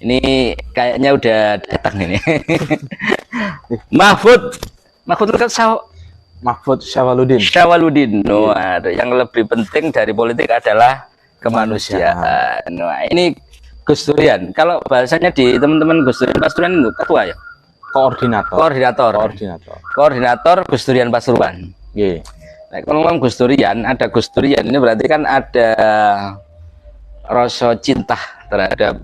Ini kayaknya udah datang ini. Mahfud kan Mahfud Syawaludin. Waduh, yang lebih penting dari politik adalah kemanusiaan. Nah, ini Gus Durian. Kalau bahasanya di teman-teman Gus Durian Pasuruan itu ketua ya? Koordinator Gus Durian Pasuruan. Yeah. Nah, kalau ngomong Gus Durian, ada Gus Durian ini berarti kan ada rasa cinta terhadap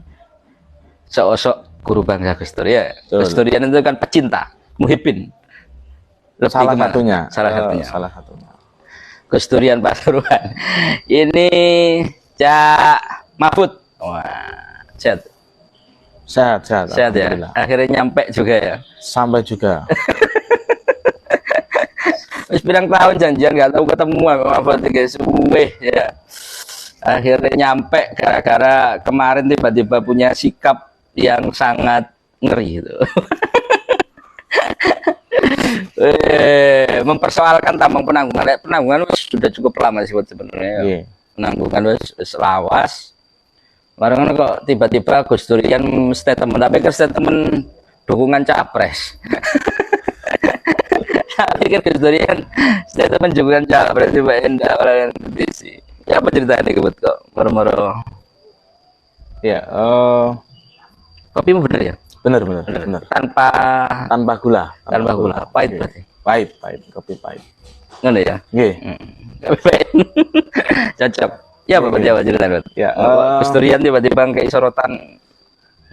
sosok guru bangsa Gus Dur ya. Gus Durian itu kan pecinta, muhibbin. Salah satunya. Gus Durian Pasuruan. Ini Cak Mahfud. Wah, sehat ya. Akhirnya nyampe juga ya. Sampai juga. Wis pirang tahun janjian nggak tahu ketemu sama Mahfud guys. Ya. Akhirnya nyampe gara-gara kemarin tiba-tiba punya sikap yang sangat ngeri itu. Mempersoalkan tambang penanggungan sudah cukup lama sih sebenarnya. Yeah. Penanggungan lawas. Barengan kok tiba-tiba Gus Durian statement, tapi ke statement dukungan capres. Saya pikir Gus Durian statement dukungan capres tiba enggak orang petisi. Ya apa ceritanya kebut kok moro-moro. Ya, kopimu bener ya? Bener. Tanpa gula. Pahit berarti. Pahit, kopi pahit. Ngono ya? Nggih. Kopi pahit. Cocok. Ya Bapak Jawa ceritanya. Ya, Gus Durian tiba-tiba kayak sorotan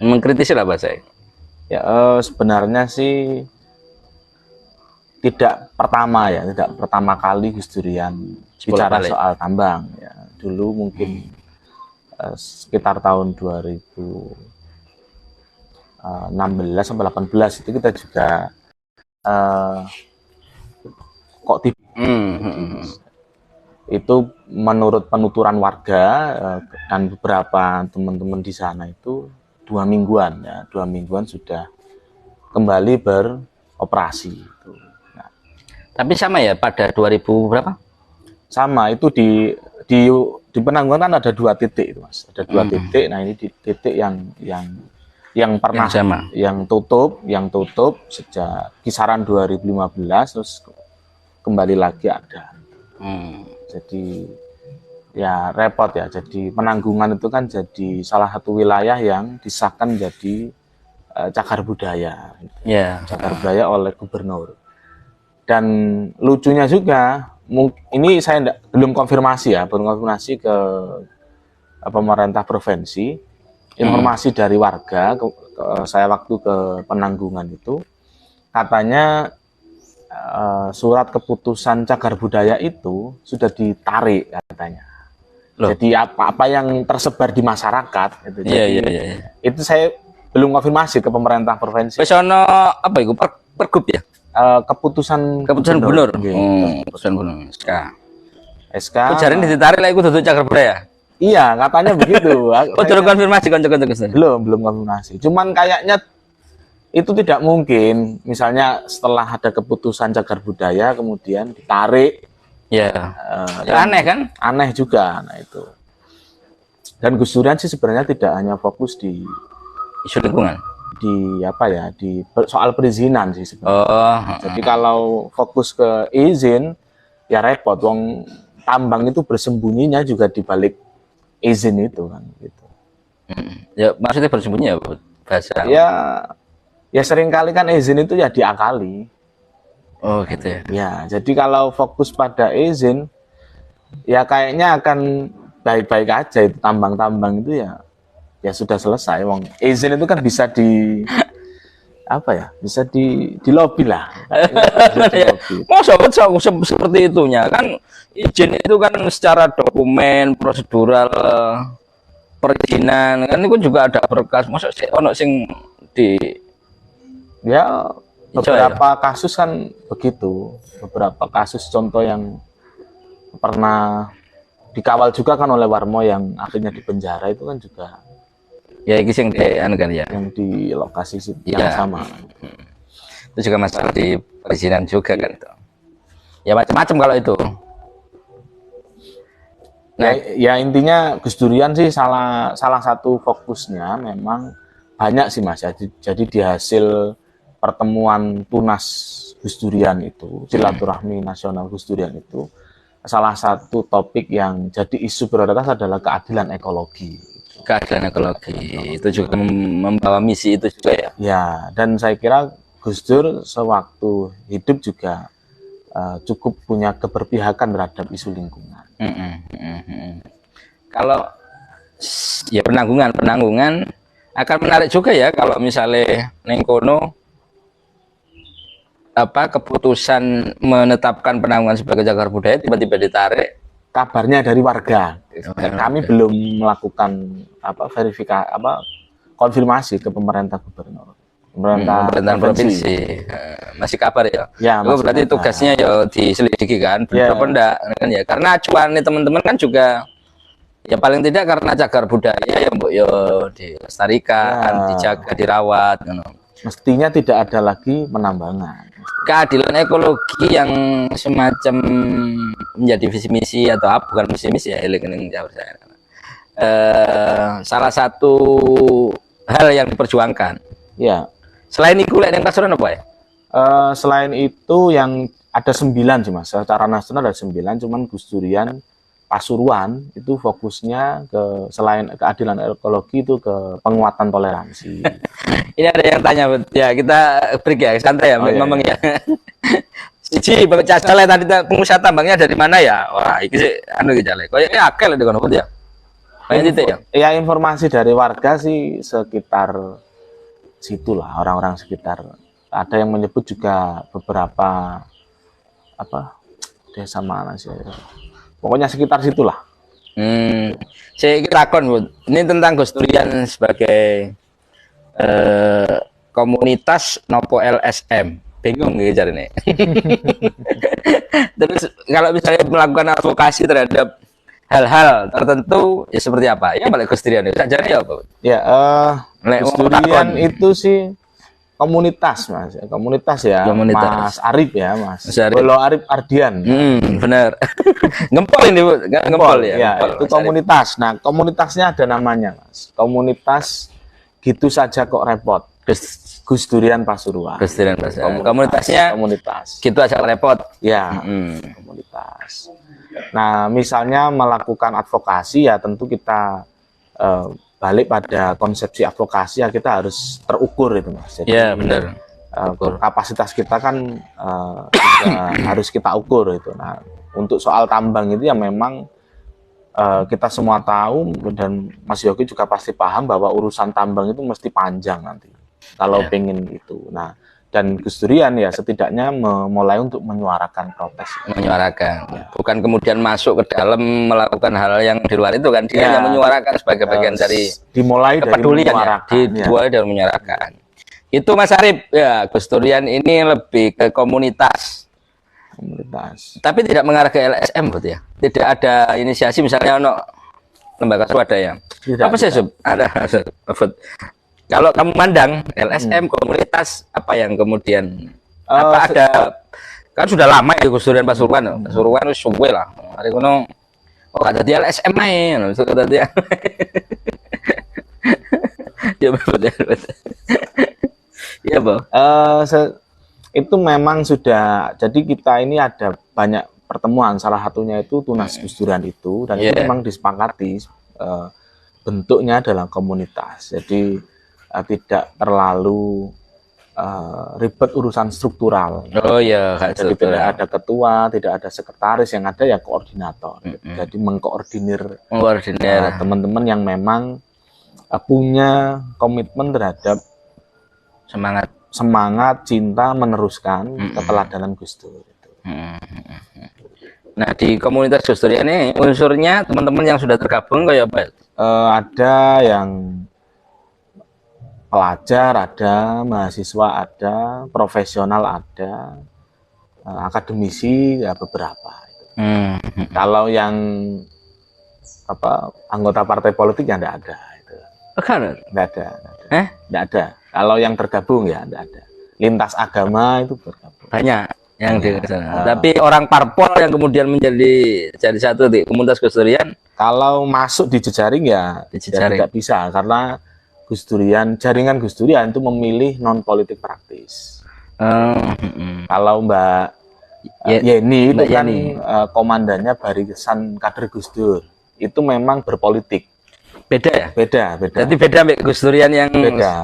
mengkritisi lah bahasa. Ya, sebenarnya sih tidak pertama kali Gus Durian bicara soal tambang ya. Dulu mungkin sekitar tahun 2016 sampai 18 itu kita juga kok itu menurut penuturan warga dan beberapa teman-teman di sana itu 2 mingguan sudah kembali beroperasi itu. Nah, tapi sama ya pada 2000 berapa? Sama itu di Penanggungan kan ada 2 titik itu Mas, ada 2 titik. Nah ini di titik yang pernah yang tutup sejak kisaran 2015 terus kembali lagi ada. Jadi ya repot ya. Jadi Penanggungan itu kan jadi salah satu wilayah yang disahkan jadi cagar budaya. Cagar budaya oleh gubernur. Dan lucunya juga, ini saya belum konfirmasi ke pemerintah provinsi. Informasi dari warga, saya waktu ke Penanggungan itu, katanya surat keputusan cagar budaya itu sudah ditarik katanya. Loh. Jadi apa yang tersebar di masyarakat itu. Itu saya belum konfirmasi ke pemerintah provinsi. Wis ono apa itu pergub ya? Keputusan gubernur. Keputusan gubernur. SK. Jarene ditarik lah iku duduk cagar budaya. Iya, katanya begitu. Belum konfirmasi kanca-kanca. Belum konfirmasi. Cuman kayaknya itu tidak mungkin. Misalnya setelah ada keputusan cagar budaya kemudian ditarik. Ya aneh kan? Aneh juga. Nah itu. Dan Gus Durian sih sebenarnya tidak hanya fokus di isu lingkungan, di soal perizinan sih sebenarnya. Jadi kalau fokus ke izin ya repot, wong tambang itu bersembunyinya juga di balik izin itu kan gitu. Ya maksudnya bersembunyi ya bahasa. Ya sering kali kan izin itu ya diakali. Oh gitu ya. Ya, jadi kalau fokus pada izin ya kayaknya akan baik-baik aja itu tambang-tambang itu ya sudah selesai. Wong izin itu kan bisa bisa di lobby lah. Seperti itunya kan, izin itu kan secara dokumen prosedural perizinan kan itu juga ada berkas. Masa ono sing di beberapa kasus kan begitu. Beberapa kasus contoh yang pernah dikawal juga kan oleh Warmo yang akhirnya dipenjara itu kan juga ini yang yang di lokasi yang sama. Itu juga masalah di perizinan juga kan itu. Ya macam-macam kalau itu. Nah, ya intinya Gus Durian sih salah satu fokusnya memang banyak sih Mas. Jadi di hasil pertemuan Tunas Gus Durian itu, silaturahmi nasional Gus Durian itu, salah satu topik yang jadi isu prioritas adalah keadilan ekologi. Keadilan ekologi itu juga membawa misi itu juga ya. Ya, dan saya kira Gus Dur sewaktu hidup juga cukup punya keberpihakan terhadap isu lingkungan. Kalau ya penanggungan akan menarik juga ya kalau misalnya nengkono keputusan menetapkan penanggungan sebagai cagar budaya tiba-tiba ditarik. Kabarnya dari warga. Kami belum melakukan verifikasi konfirmasi ke pemerintah gubernur. Pemerintahan provinsi. Masih kabar ya. Ya, berarti tugasnya ya diselidiki kan, benar apa enggak kan ya. Karena acuan nih teman-teman kan juga ya paling tidak karena cagar budaya ya Mbok yo dilestarikan, dijaga, dirawat gitu. Mestinya tidak ada lagi penambangan. Keadilan ekologi yang semacam menjadi visi misi atau bukan visi misi ya, salah satu hal yang diperjuangkan. Ya. Selain itu yang Pasuruan apa ya? Selain itu yang ada 9 sih Mas. Secara nasional ada 9, cuman Gus Durian Pasuruan itu fokusnya ke selain keadilan ekologi itu ke penguatan toleransi. Ini ada yang tanya ya, kita break ya, santai ya ngomong ya. Siji Bapak Casale tadi pengusaha tambangnya dari mana ya? Wah, iki sih anu iki jale. Koyoke akeh lho kono ya. Kayak gitu ya. Ya informasi dari warga sih sekitar situlah, orang-orang sekitar. Ada yang menyebut juga beberapa desa mana sih. Pokoknya sekitar situlah. Saya takon Bu. Ini tentang Gus Durian sebagai komunitas nopo LSM. Bingung gitu cari nih. Terus kalau misalnya melakukan advokasi terhadap hal-hal tertentu ya seperti apa? Ya balik Gus Durian itu saja ya apa? Ya, Gus Durian itu sih komunitas Mas, komunitas ya. Mas Arif ya Mas. Bolo Arif Ardian. Benar. Ngempol ini Bu, ngempol ya. Ya, ngempol, itu komunitas. Nah, komunitasnya ada namanya Mas. Komunitas gitu saja kok repot. Gus Durian Pasuruan. Gus Durian Pasuruan. Komunitasnya komunitas. Gitu aja repot. Ya, komunitas. Nah, misalnya melakukan advokasi ya tentu kita balik pada konsepsi advokasi ya kita harus terukur itu Mas. Jadi ya benar. Kapasitas kita kan harus kita ukur itu. Nah, untuk soal tambang itu ya memang kita semua tahu dan Mas Yogi juga pasti paham bahwa urusan tambang itu mesti panjang nanti kalau pengen itu. Nah, dan Gus Durian ya setidaknya memulai untuk menyuarakan protes. Menyuarakan, bukan kemudian masuk ke dalam melakukan hal yang di luar itu kan, dia hanya menyuarakan sebagai bagian dari dimulai dari menyuarakan. Dimulai dari menyuarakan. Itu Mas Arif ya, Gus Durian ini lebih ke komunitas. Tapi tidak mengarah ke LSM betul ya. Tidak ada inisiasi misalnya ono lembaga swadaya. Apa sih ada kalau kamu mandang LSM komunitas apa yang kemudian ada kan sudah lama ya Gus Durian Pasuruan. Pasuruan wis suwe lah. Hari kono gak dadi LSM ae ngono iso dadi. Ya betul. Iya, Bang. Itu memang sudah, jadi kita ini ada banyak pertemuan, salah satunya itu Tunas Gus Durian itu, dan itu memang disepakati bentuknya adalah komunitas, jadi tidak terlalu ribet urusan struktural. Oh iya, jadi tidak ada ketua, tidak ada sekretaris, yang ada ya koordinator. Jadi mengkoordinir teman-teman yang memang punya komitmen terhadap semangat cinta meneruskan keteladanan Gus Dur. Nah, di komunitas Gus Dur ini unsurnya teman-teman yang sudah tergabung kayak apa? Ada yang pelajar, ada mahasiswa, ada profesional, ada akademisi, ya beberapa. Kalau yang anggota partai politik ya enggak ada. Enggak ada. Enggak ada. Kalau yang tergabung ya enggak ada. Lintas agama itu bergabung. Banyak yang di sana. Tapi orang parpol yang kemudian jadi satu di komunitas Gus Durian, kalau masuk di jejaring ya tidak bisa karena Gus Durian, jaringan Gus Durian itu memilih non politik praktis. Kalau Mbak Yeni itu kan komandannya barisan kader Gus Dur, itu memang berpolitik. Beda ya? Beda. Jadi beda Mbak Gus Durian yang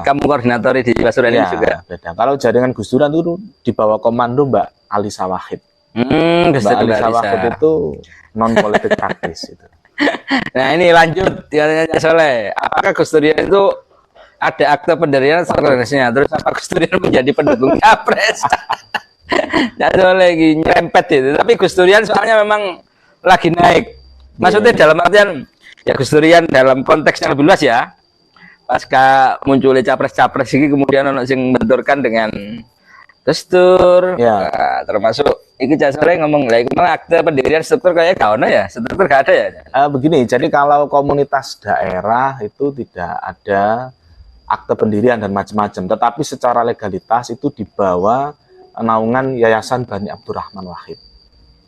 kamu koordinatori di Pasuruan ini juga? Beda. Kalau jaringan Gus Durian itu di bawah komando Mbak Alisa Wahid. Mbak Alisa Wahid itu non politik praktis itu. Nah ini lanjut, tanya Soleh, apakah Gus Durian itu ada akte pendirian organisasinya, terus apa Gus Durian menjadi pendukung capres? Nah Soleh lagi nyerempet itu, tapi Gus Durian soalnya memang lagi naik. Maksudnya dalam artian, ya Gus Durian dalam konteks yang lebih luas ya, pasca munculnya capres-capres ini kemudian orang yang benturkan dengan gestur, termasuk iki Soleh ngomong lagi kemana akte pendirian struktur kayak gak ada ya, struktur gak ada ya. Begini, jadi kalau komunitas daerah itu tidak ada akte pendirian dan macam-macam, tetapi secara legalitas itu di bawah naungan Yayasan Bani Abdurrahman Wahid.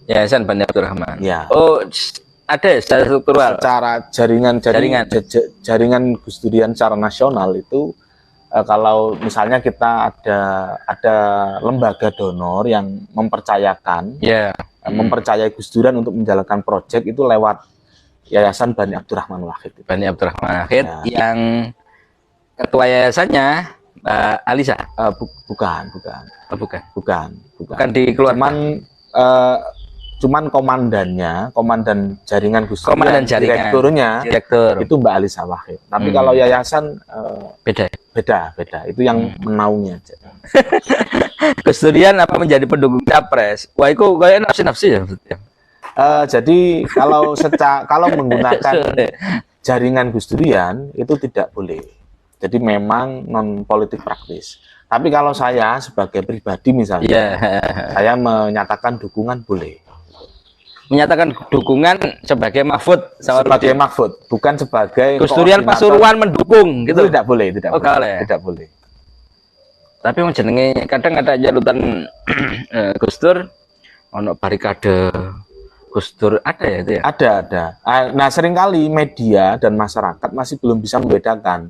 Yayasan Bani Abdurrahman. Ya. Oh, ada secara struktural. Secara jaringan Gus Durian secara nasional itu. Kalau misalnya kita ada lembaga donor yang mempercayakan, mempercayai Gus Durian untuk menjalankan proyek itu lewat Yayasan Bani Abdurrahman Wahid. Bani Abdurrahman Wahid yang ketua yayasannya Mbak Alisa? Bukan di keluarga. Cuman komandan jaringan Gus Durian, direktur itu Mbak Alisa Wahid. Tapi kalau yayasan beda. Itu yang menaungnya. Gus Durian apa menjadi pendukung capres? Wah, itu kayak nafsi ya. Jadi kalau menggunakan jaringan Gus Durian itu tidak boleh. Jadi memang non politik praktis. Tapi kalau saya sebagai pribadi misalnya, saya menyatakan dukungan boleh. Menyatakan dukungan sebagai Mahfud, sebagai Mahfud, bukan sebagai Gus Durian Pasuruan mendukung gitu. Itu tidak boleh, tidak boleh. Tapi jenenge kadang ada jalutan Gus Dur ono barikade Gus Dur ada ya itu ya? Ada. Nah, seringkali media dan masyarakat masih belum bisa membedakan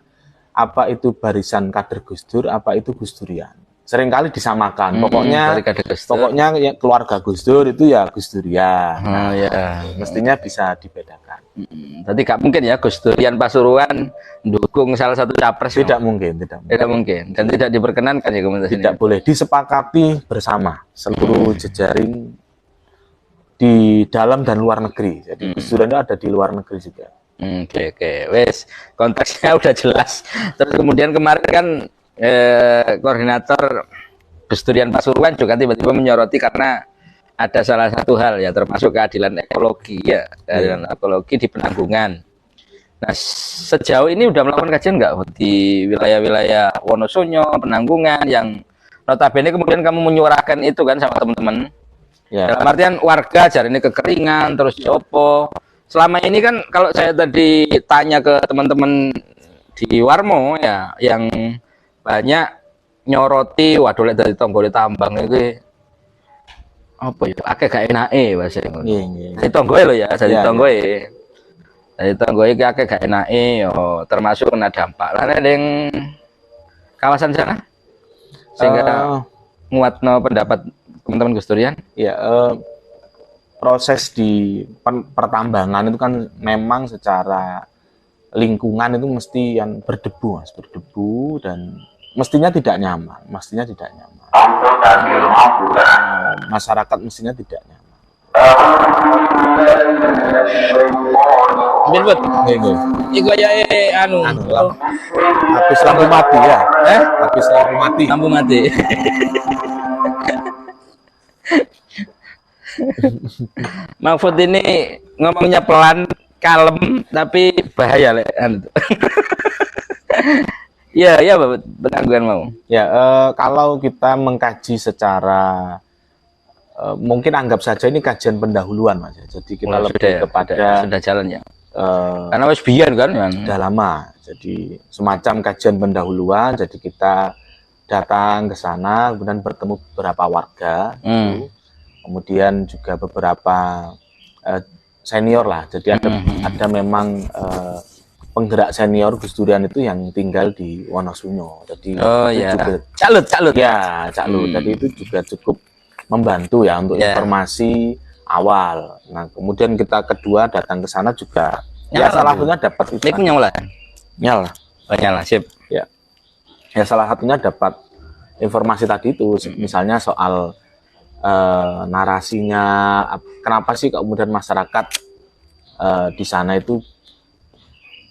apa itu barisan kader Gus Dur, apa itu Gus Durian. Seringkali disamakan. Pokoknya ya, keluarga Gus Dur itu ya Gus Durian. Mestinya bisa dibedakan. Tadi gak mungkin ya Gus Durian Pasuruan dukung salah satu capres. Tidak mungkin. Dan tidak diperkenankan ya komunitas ini. Tidak boleh, disepakati bersama seluruh jejaring di dalam dan luar negeri. Jadi Gus Durian itu ada di luar negeri juga. Oke. Wes, konteksnya udah jelas. Terus kemudian kemarin kan koordinator Gus Durian Pasuruan juga tiba-tiba menyoroti karena ada salah satu hal ya, termasuk keadilan ekologi ya, keadilan ekologi di Penanggungan. Nah, sejauh ini udah melakukan kajian nggak di wilayah-wilayah Wonosobo, Penanggungan yang notabene kemudian kamu menyuarakan itu kan sama teman-teman? Dalam artian warga jari ini kekeringan terus copo. Selama ini kan kalau saya tadi tanya ke teman-teman di Warmo ya, yang banyak nyoroti waduh lek dari tonggole tambang itu apa ya akeh gak enake bahasa ngono. Dari tonggoe lho ya, dari tonggoe. Dari tonggoe iki akeh gak enake yo termasuk kena dampak. Lah ning kawasan sana sehingga nguatno pendapat teman-teman Gus Durian. Ya, proses di pertambangan itu kan memang secara lingkungan itu mesti yang berdebu, Mas, dan mestinya tidak nyaman, masyarakat mestinya tidak nyaman. Bilbut, iku ya anu, habis lampu mati ya, habis lampu mati. Mahfud ini ngomongnya pelan, kalem, tapi bahaya lek anu. Ya, Penanggungan mau. Ya, kalau kita mengkaji secara mungkin anggap saja ini kajian pendahuluan, Mas. Jadi kita lebih kepada sudah jalan ya. Karena wis biyen kan, sudah lama. Jadi semacam kajian pendahuluan. Jadi kita datang ke sana, kemudian bertemu beberapa warga, kemudian juga beberapa senior lah. Jadi ada memang penggerak senior Gus Durian itu yang tinggal di Wonosunyo. Jadi juga calut ya, calut. Jadi itu juga cukup membantu ya untuk informasi awal. Nah, kemudian kita kedua datang ke sana juga ya salah satunya dapat itu. Nyala. Nyala, sip. Ya. Ya salah satunya dapat informasi tadi itu, misalnya soal narasinya, kenapa sih kemudian masyarakat di sana itu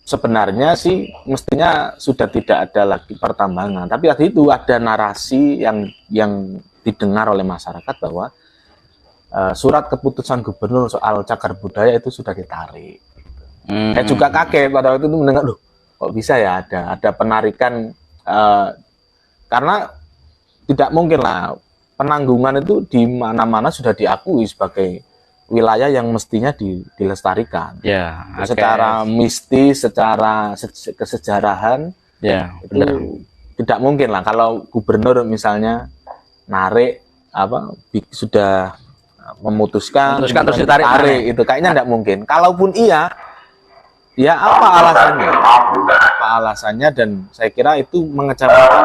sebenarnya sih mestinya sudah tidak ada lagi pertambangan, tapi tadi itu ada narasi yang didengar oleh masyarakat bahwa surat keputusan gubernur soal cagar budaya itu sudah ditarik. Saya juga kaget pada waktu itu mendengar, loh kok bisa ya ada penarikan, karena tidak mungkin lah penanggungan itu di mana-mana sudah diakui sebagai wilayah yang mestinya dilestarikan. Ya, secara mistis, secara kesejarahan, ya, itu benar. Tidak mungkin lah kalau gubernur misalnya narik sudah memutuskan terus ditarik, itu kayaknya tidak mungkin. Kalaupun iya, ya apa alasannya? Apa alasannya? Dan saya kira itu mengecewakan.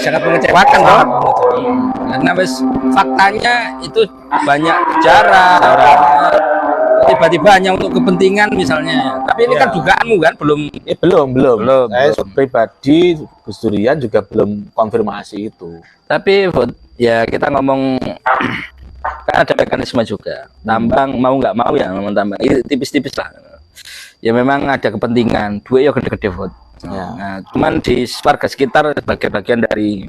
Sangat mengecewakan dong. Karena faktanya itu banyak cara tiba-tiba hanya untuk kepentingan misalnya. Tapi ini kan dugaanmu kan belum. Saya pribadi Gus Durian juga belum konfirmasi itu. Tapi ya kita ngomong kan ada mekanisme juga. Tambang mau nggak mau ya ngomong tambang. Itu tipis-tipis lah. Ya memang ada kepentingan. Duit ya gede-gede vote. Ya. Nah, cuman di warga sekitar bagian dari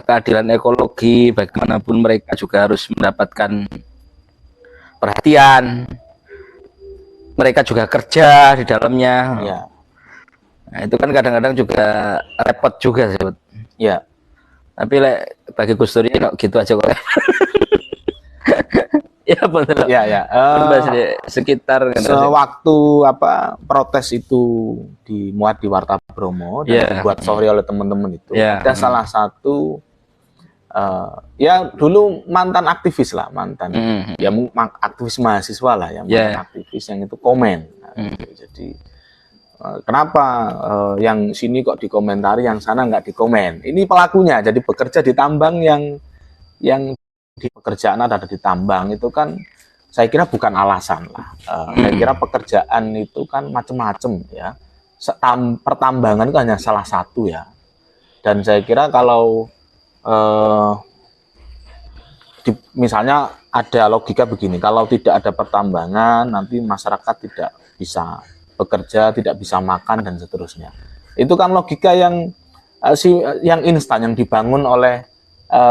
keadilan ekologi, bagaimanapun mereka juga harus mendapatkan perhatian. Mereka juga kerja di dalamnya. Ya. Nah, itu kan kadang-kadang juga repot juga sih. Ya. Tapi bagi Gus Durian kok gitu aja kok. Ya betul. Ya. Sekitar sewaktu protes itu dimuat di Warta Bromo dan dibuat sorry oleh teman-teman itu, ada salah satu dulu mantan aktivis lah, aktivis mahasiswa lah ya, aktivis yang itu komen. Jadi kenapa yang sini kok dikomentari, yang sana nggak dikomen? Ini pelakunya, jadi bekerja di tambang yang di pekerjaan ada di tambang itu kan saya kira bukan alasan lah. Saya kira pekerjaan itu kan macam-macam ya. Pertambangan itu hanya salah satu ya. Dan saya kira kalau misalnya ada logika begini, kalau tidak ada pertambangan nanti masyarakat tidak bisa bekerja, tidak bisa makan dan seterusnya. Itu kan logika yang instan yang dibangun oleh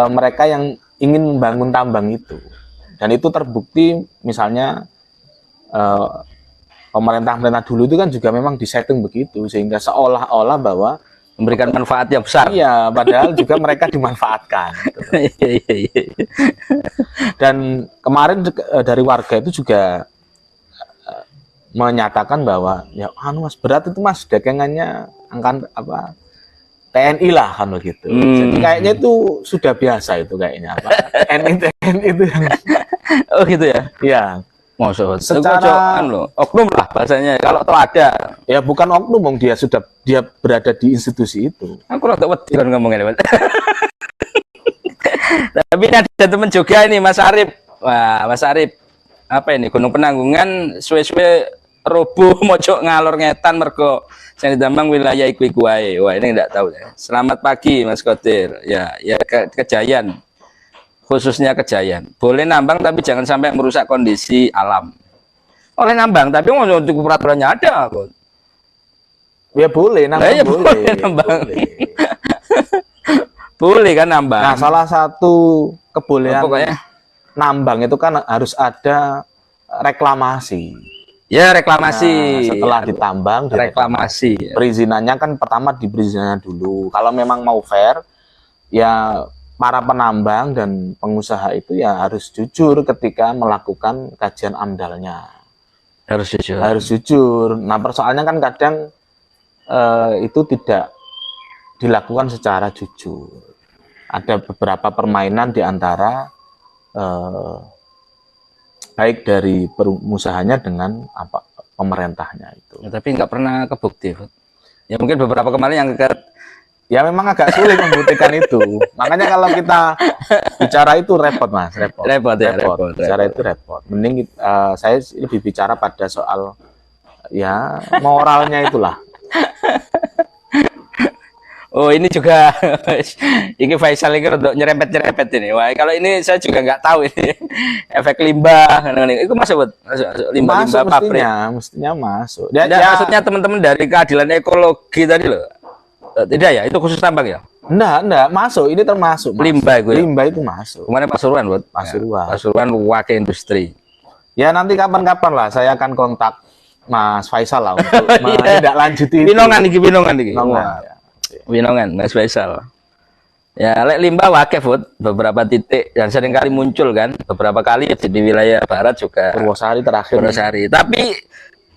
mereka yang ingin membangun tambang itu, dan itu terbukti misalnya pemerintah dulu itu kan juga memang disetting begitu sehingga seolah-olah bahwa memberikan manfaat yang besar. Iya, padahal juga mereka dimanfaatkan. Dan kemarin dari warga itu juga menyatakan bahwa ya mas berat itu mas dagangannya angkat TNI lah kan begitu. Jadi kayaknya itu sudah biasa itu kayaknya TNI itu yang oh gitu ya. Iya. Maksud secara oknum lah bahasanya kalau tahu ada. Ya bukan oknum, dia berada di institusi itu. Aku rada wedi kan ngomongin. Tapi ada teman juga ini Mas Arif. Wah, Mas Arif apa ini Gunung Penanggungan suwe-suwe roboh mojok ngalor ngetan mergo sing ditambang wilayah iku wae. Wah, ini enggak tahu ya. Selamat pagi Mas Kotir. Ya Kejayan. Khususnya Kejayan. Boleh nambang tapi jangan sampai merusak kondisi alam. Oleh nambang tapi mau untuk peraturannya ada kok. Ya boleh nambang, ya, boleh nambang. Boleh kan nambang. Nah, salah satu kebolehan pokoknya nambang itu kan harus ada reklamasi. Ya, reklamasi. Nah, setelah ditambang, reklamasi. Perizinannya kan pertama di perizinannya dulu. Kalau memang mau fair, ya para penambang dan pengusaha itu ya harus jujur ketika melakukan kajian AMDAL-nya. Harus jujur. Harus jujur. Nah, persoalannya kan kadang itu tidak dilakukan secara jujur. Ada beberapa permainan di antara baik dari pengusahanya dengan apa pemerintahnya itu. Ya, tapi nggak pernah kebukti. Ya mungkin beberapa kemarin yang ya memang agak sulit membuktikan itu. Makanya kalau kita bicara itu repot Mas, repot. Repot. Bicara itu repot. Mending saya lebih bicara pada soal ya moralnya itulah. Oh ini juga ini Faisal ini untuk nyerempet ini. Wah kalau ini saya juga nggak tahu ini efek limbah. Itu masuk limbah pabrik. Mestinya masuk. Ya, maksudnya teman-teman dari keadilan ekologi tadi loh. Tidak ya, itu khusus tambang ya? Enggak, masuk. Ini termasuk. Mas. Limbah itu ya? Limbah itu masuk. Kemarin Pasuruan, buat Pasuruan wakil industri. Ya nanti kapan-kapan lah saya akan kontak Mas Faisal lah untuk menindaklanjuti. Winongan iki. Winongan, Mas Faisal. Ya, limbah wakil beberapa titik yang sering kali muncul kan, beberapa kali di wilayah barat juga. Purwosari terakhir. Tapi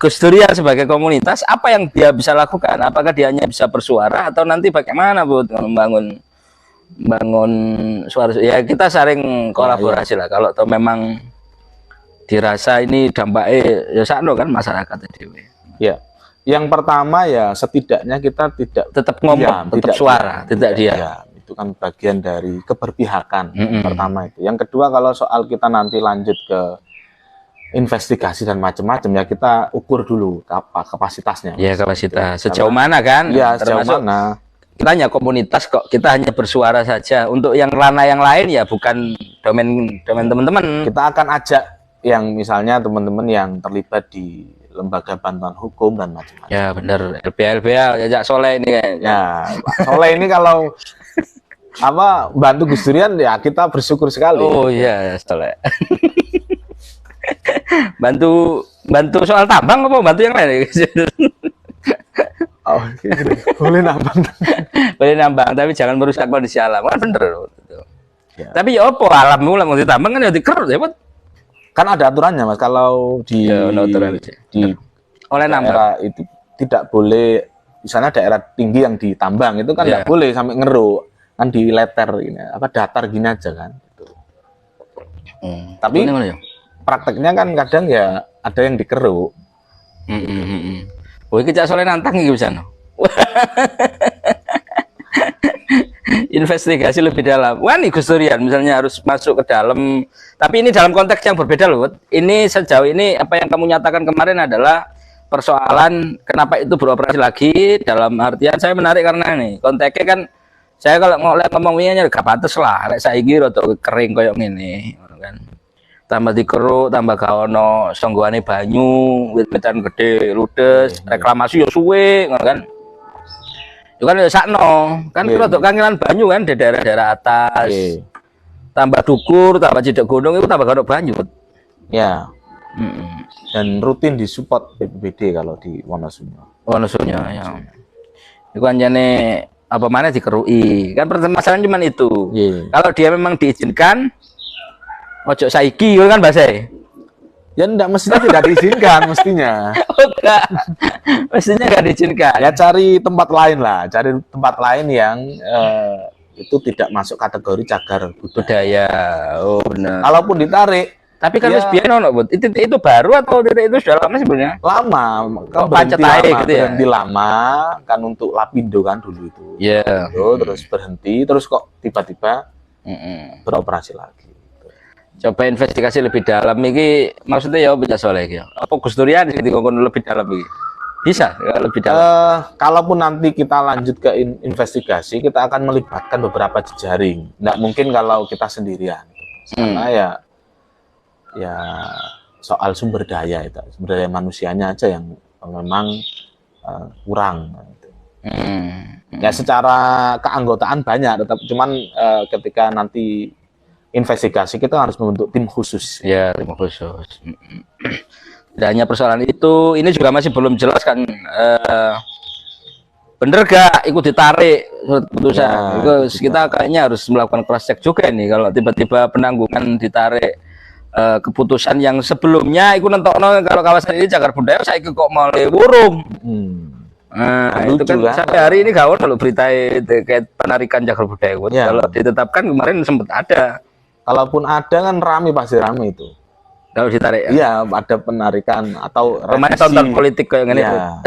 Gus Durian sebagai komunitas, apa yang dia bisa lakukan? Apakah dia hanya bisa bersuara atau nanti bagaimana membangun suara? Ya kita saling kolaborasi lah. Kalau memang dirasa ini dampaknya ya sakno kan masyarakat itu. Ya, yang pertama ya setidaknya kita tetap ngomong, tetap suara, tidak diam. Ya, itu kan bagian dari keberpihakan. Pertama itu. Yang kedua kalau soal kita nanti lanjut ke investigasi dan macam-macam ya kita ukur dulu apa kapasitasnya. Ya kapasitas sejauh mana kan? Ya sejauh mana. Kita hanya komunitas kok, kita hanya bersuara saja. Untuk yang ranah yang lain ya bukan domain teman-teman. Kita akan ajak yang misalnya teman-teman yang terlibat di lembaga bantuan hukum dan macam-macam. Ya benar, LBH ajak Soleh ini kayaknya. Ya Soleh ini kalau apa bantu Gus Durian ya kita bersyukur sekali. Oh iya Soleh. bantu soal tambang apa bantu yang lain? Oh, gitu. Boleh nambang tapi jangan merusak kondisi alam kan bener ya. Tapi ya apa alam mulai mau ditambang kan ya dikerut ya kan ada aturannya Mas kalau di oleh daerah itu tidak boleh misalnya daerah tinggi yang ditambang itu kan tidak boleh sampai ngeruk kan di letter ini apa datar gini aja kan gitu. Tapi prakteknya kan kadang ya ada yang dikeruk. Oh, kita soalnya nantang gitu bisa no. Investigasi lebih dalam. Wah nih Gus Durian misalnya harus masuk ke dalam. Tapi ini dalam konteks yang berbeda loh. Ini sejauh ini apa yang kamu nyatakan kemarin adalah persoalan kenapa itu beroperasi lagi dalam artian saya menarik karena nih konteksnya kan saya kalau ngomongnya gak pantes lah. Saya kira atau kering koyok ini kan. Tambah dikeruk, tambah gaono songgoane banyu, wit-witan gede, ludes, reklamasi yo suwe, kan? Itu kan ya sakno, kan kira untuk kangelan banyu kan di daerah-daerah atas. Tambah dukur, tambah cidek gunung itu tambah gaono banyu. Ya. Dan rutin disupport BPBD kalau di Wonosobo. Ya. Itu kan jane apa mana dikerui. Kan permasalahan cuma itu. Kalau dia memang diizinkan ojo saiki kan bahasa ya enggak mestinya tidak diizinkan mestinya. Enggak. Mestinya enggak diizinkan. Ya cari tempat lain lah, cari tempat lain yang itu tidak masuk kategori cagar budaya. Oh benar. Kalaupun ditarik, tapi kan wis biyen ono, itu baru atau itu sudah lama sebenarnya? Lama. Berhenti lama kan untuk Lapindo kan dulu itu. Iya. Terus berhenti, terus kok tiba-tiba beroperasi lagi. Coba investigasi lebih dalam ini maksudnya ya bisa Soleh ya. Apa Gus Durian dikongkon lebih dalam ini? Bisa lebih dalam. Kalaupun nanti kita lanjut ke investigasi, kita akan melibatkan beberapa jejaring. Nggak mungkin kalau kita sendirian. Karena ya soal sumber daya manusianya aja yang memang kurang. Ya secara keanggotaan banyak, tetap cuman ketika nanti investigasi kita harus membentuk tim khusus. Ya, tim khusus. Tidak hanya persoalan itu, ini juga masih belum jelas kan. Bener gak ikut ditarik keputusan? Ya, kita kayaknya harus melakukan cross check juga ini. Kalau tiba-tiba penanggungan ditarik keputusan yang sebelumnya, itu nentokno kalau kawasan ini cagar budaya, saya kok mau wurung. Nah, itu kan sampai hari ini gak ada berita terkait penarikan cagar budaya. Ya. Kalau ditetapkan kemarin sempat ada. Kalaupun ada kan pasti rame itu. Kalau ditarik ya. Iya, ada penarikan atau Pemain revisi. tonton politik kayak gini. Ya.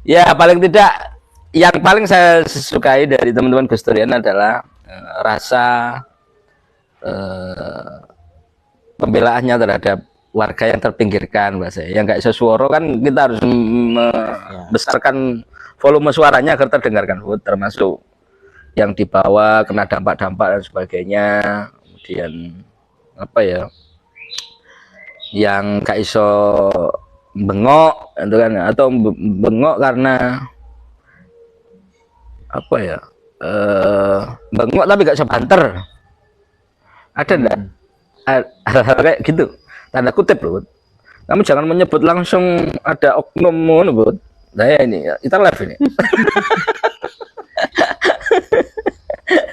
Ya paling tidak yang paling saya sukai dari teman-teman Gus Durian adalah rasa pembelaannya terhadap warga yang terpinggirkan, bahasa yang nggak sesuara kan kita harus membesarkan volume suaranya agar terdengarkan, termasuk yang di bawah kena dampak-dampak dan sebagainya. Kemudian apa ya, yang gak iso bengok itu kan, atau bengok karena apa ya, bengok tapi gak bisa banter, ada enggak hal-hal kayak gitu, tanda kutip loh. Kamu jangan menyebut langsung ada oknum loh, saya ini kita live ini.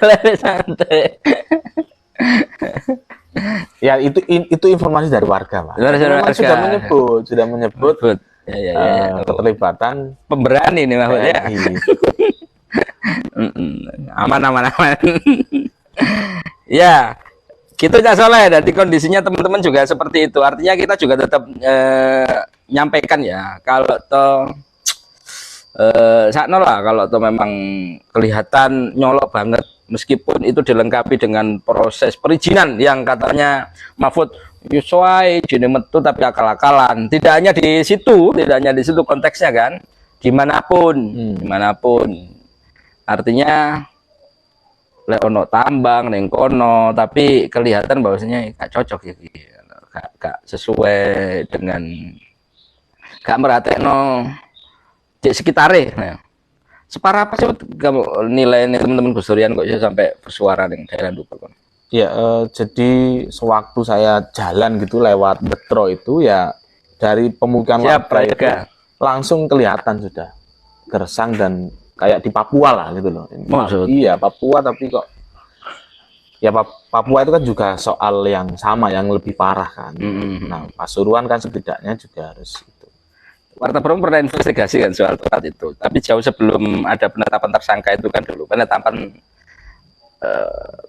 Live santai. Ya itu informasi dari warga, Pak. Sudah menyebut ya. Keterlibatan pemberani nih maksudnya. Aman. Ya, gitu ya Soleh. Jadi kondisinya teman-teman juga seperti itu. Artinya kita juga tetap nyampaikan ya. Kalau toh sakno lah, kalau toh memang kelihatan nyolok banget, meskipun itu dilengkapi dengan proses perizinan yang katanya Mahfud Yuswai jini metu tapi akal-akalan. Tidak hanya di situ konteksnya kan, dimanapun. Artinya ono tambang neng kono, tapi kelihatan bahwasanya gak cocok ya, gak sesuai dengan, gak meratekno di sekitarnya. Nah, separah apa sih kamu nilai teman-teman Gus Durian kok sampai bersuara di daerah Duper? Ya, jadi sewaktu saya jalan gitu lewat Betro itu ya, dari pemukiman warga itu langsung kelihatan sudah gersang dan kayak di Papua lah gitu loh. Iya, Papua, tapi kok ya Papua itu kan juga soal yang sama, yang lebih parah kan. Nah, Pasuruan kan setidaknya juga harus itu. Warta Pro pernah investigasi kan soal tempat itu, tapi jauh sebelum ada penetapan tersangka itu kan dulu penetapan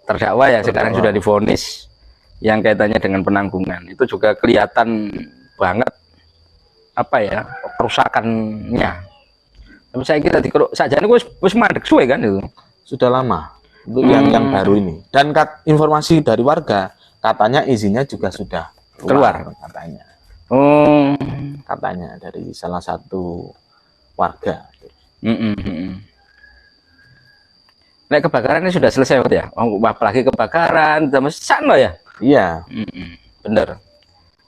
terdakwa ya, sekarang sudah divonis yang kaitannya dengan penanggungan, itu juga kelihatan banget apa ya kerusakannya. Tapi saya kira dikeruk saja ini wis mandek suwe kan itu. Sudah lama untuk yang baru ini. Dan informasi dari warga katanya izinnya juga sudah keluar katanya. Katanya dari salah satu warga. Nek kebakaran ini sudah selesai ya? Apalagi kebakaran sama sana ya? Iya. Bener.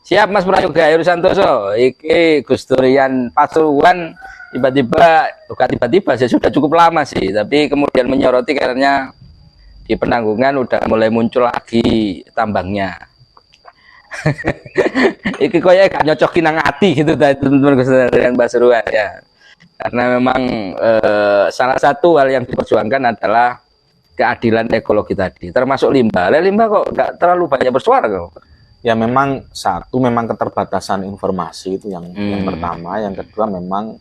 Siap Mas Prayoga Heru Santoso. Iki Gus Durian Pasuruan tiba-tiba saya sudah cukup lama sih, tapi kemudian menyoroti karena di Penanggungan udah mulai muncul lagi tambangnya. Iki koyo gak nyocokin nang ati gitu teman-teman Gus Durian Pasuruan ya. Karena memang salah satu hal yang diperjuangkan adalah keadilan ekologi tadi, termasuk limbah. Limbah kok nggak terlalu banyak bersuara kok. Ya memang satu, memang keterbatasan informasi itu yang pertama. Yang kedua memang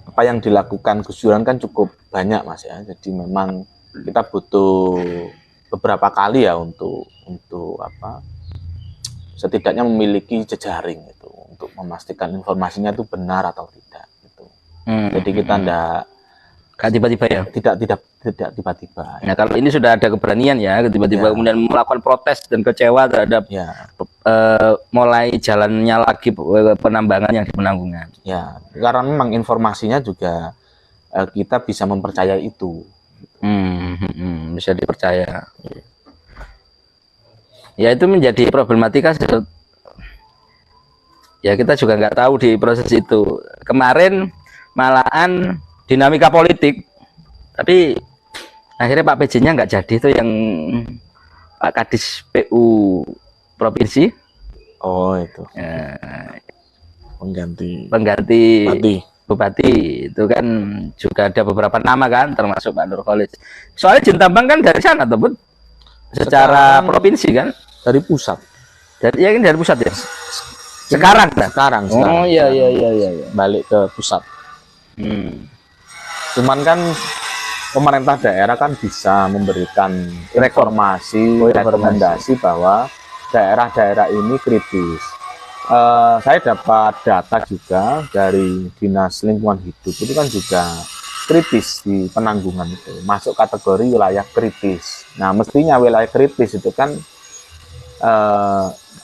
apa yang dilakukan Gus Durian kan cukup banyak Mas ya. Jadi memang kita butuh beberapa kali ya untuk apa, setidaknya memiliki jejaring itu untuk memastikan informasinya itu benar atau tidak gitu. Jadi kita Gak tiba-tiba ya? Tidak tiba-tiba. Nah kalau ini sudah ada keberanian ya, tiba-tiba kemudian melakukan protes dan kecewa terhadap mulai jalannya lagi penambangan yang di Penanggungan. Ya, karena memang informasinya juga kita bisa mempercayai itu. Bisa dipercaya. Ya itu menjadi problematika. Ya kita juga nggak tahu di proses itu. Kemarin malahan dinamika politik, tapi akhirnya Pak PJ-nya nggak jadi itu, yang Pak Kadis PU provinsi. Oh itu. Pengganti Bupati itu kan juga ada beberapa nama kan, termasuk Pak Nur Khalid. Soalnya Jentambang kan dari sana tuh, secara provinsi kan? Dari pusat. Dari pusat ya. Sekarang. Oh iya. Balik ke pusat. Cuman kan pemerintah daerah kan bisa memberikan informasi, rekomendasi bahwa daerah-daerah ini kritis. Saya dapat data juga dari Dinas Lingkungan Hidup, itu kan juga kritis di Penanggungan itu, masuk kategori wilayah kritis. Nah, mestinya wilayah kritis itu kan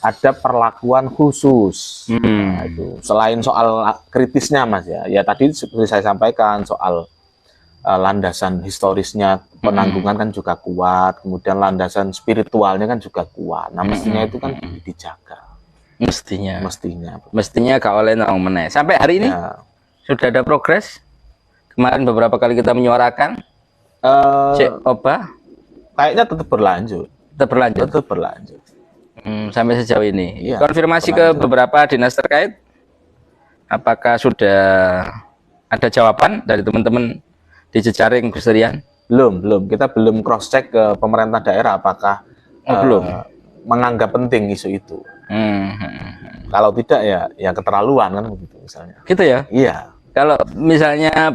ada perlakuan khusus. Nah, itu selain soal kritisnya, Mas ya. Ya tadi seperti saya sampaikan soal landasan historisnya Penanggungan kan juga kuat, kemudian landasan spiritualnya kan juga kuat. Nah, mestinya itu kan dijaga. Mestinya gak oleh nang meneh. Sampai hari ini sudah ada progres. Kemarin beberapa kali kita menyuarakan. Kayaknya tetap berlanjut. Sampai sejauh ini. Konfirmasi ke beberapa dinas terkait. Apakah sudah ada jawaban dari teman-teman di jejaring Gus Rian? Belum. Kita belum cross check ke pemerintah daerah apakah belum menganggap penting isu itu. Kalau tidak ya keterlaluan kan begitu misalnya. Gitu ya? Iya. Kalau misalnya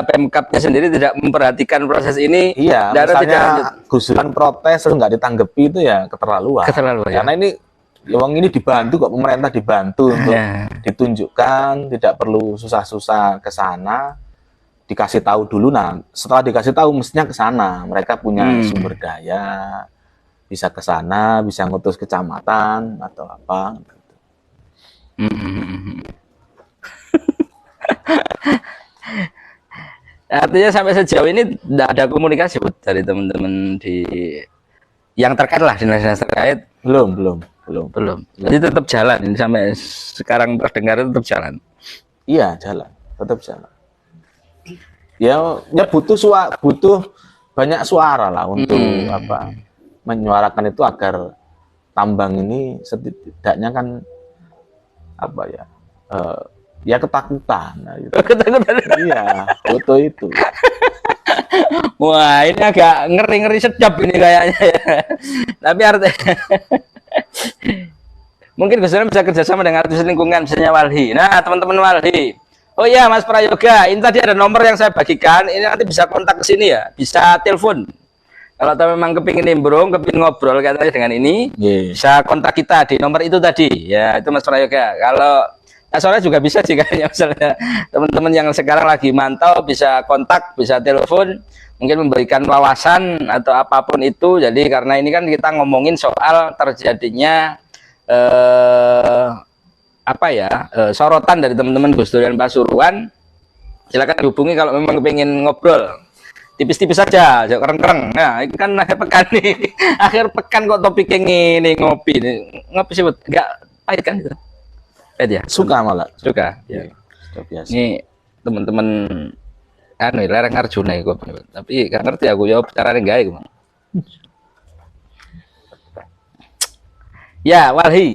Pemkapnya sendiri tidak memperhatikan proses ini, misalnya Gus Rian protes terus nggak ditanggapi, itu ya keterlaluan. Karena ini wong ini dibantu kok, pemerintah dibantu untuk ditunjukkan, tidak perlu susah-susah ke sana, dikasih tahu dulu. Nah, setelah dikasih tahu mestinya ke sana. Mereka punya sumber daya, bisa ke sana, bisa ngutus kecamatan atau apa. Artinya sampai sejauh ini tidak ada komunikasi dari teman-teman yang terkait lah, dinas-dinas terkait. Belum. Jadi tetap jalan ini sampai sekarang terdengar tetap jalan. Iya, tetap jalan. Ya butuh banyak suara lah untuk menyuarakan itu agar tambang ini setidaknya kan ya ketakutan. Nah, gitu. Ketakutan. Iya, foto itu. Wah, ini agak ngeri-ngeri sedap ini kayaknya ya. Tapi artinya mungkin Gus Rian bisa kerjasama dengan artis lingkungan, misalnya Walhi. Nah, teman-teman Walhi. Oh iya, Mas Prayoga, ini tadi ada nomor yang saya bagikan. Ini nanti bisa kontak ke sini ya, bisa telepon. Kalau memang kepingin nimbrung, kepingin ngobrol katanya dengan ini, bisa kontak kita di nomor itu tadi. Ya, itu Mas Prayoga. Kalau soalnya juga bisa sih kayaknya, misalnya teman-teman yang sekarang lagi mantau bisa kontak, bisa telepon, mungkin memberikan wawasan atau apapun itu. Jadi karena ini kan kita ngomongin soal terjadinya sorotan dari teman-teman Gus Durian Pasuruan. Silakan hubungi kalau memang pengen ngobrol. Tipis-tipis saja, jangan kereng-kereng. Nah, ini kan akhir pekan nih. Akhir pekan kok topiknya ini ngopi nih. Ngopi sih enggak pahit kan gitu. Ya, suka malah. Suka. Ya. Biasa. Ini teman-teman lereng Arjuna ya, tapi gak ngerti aku ya caranya enggak ya. Ya, Walhi.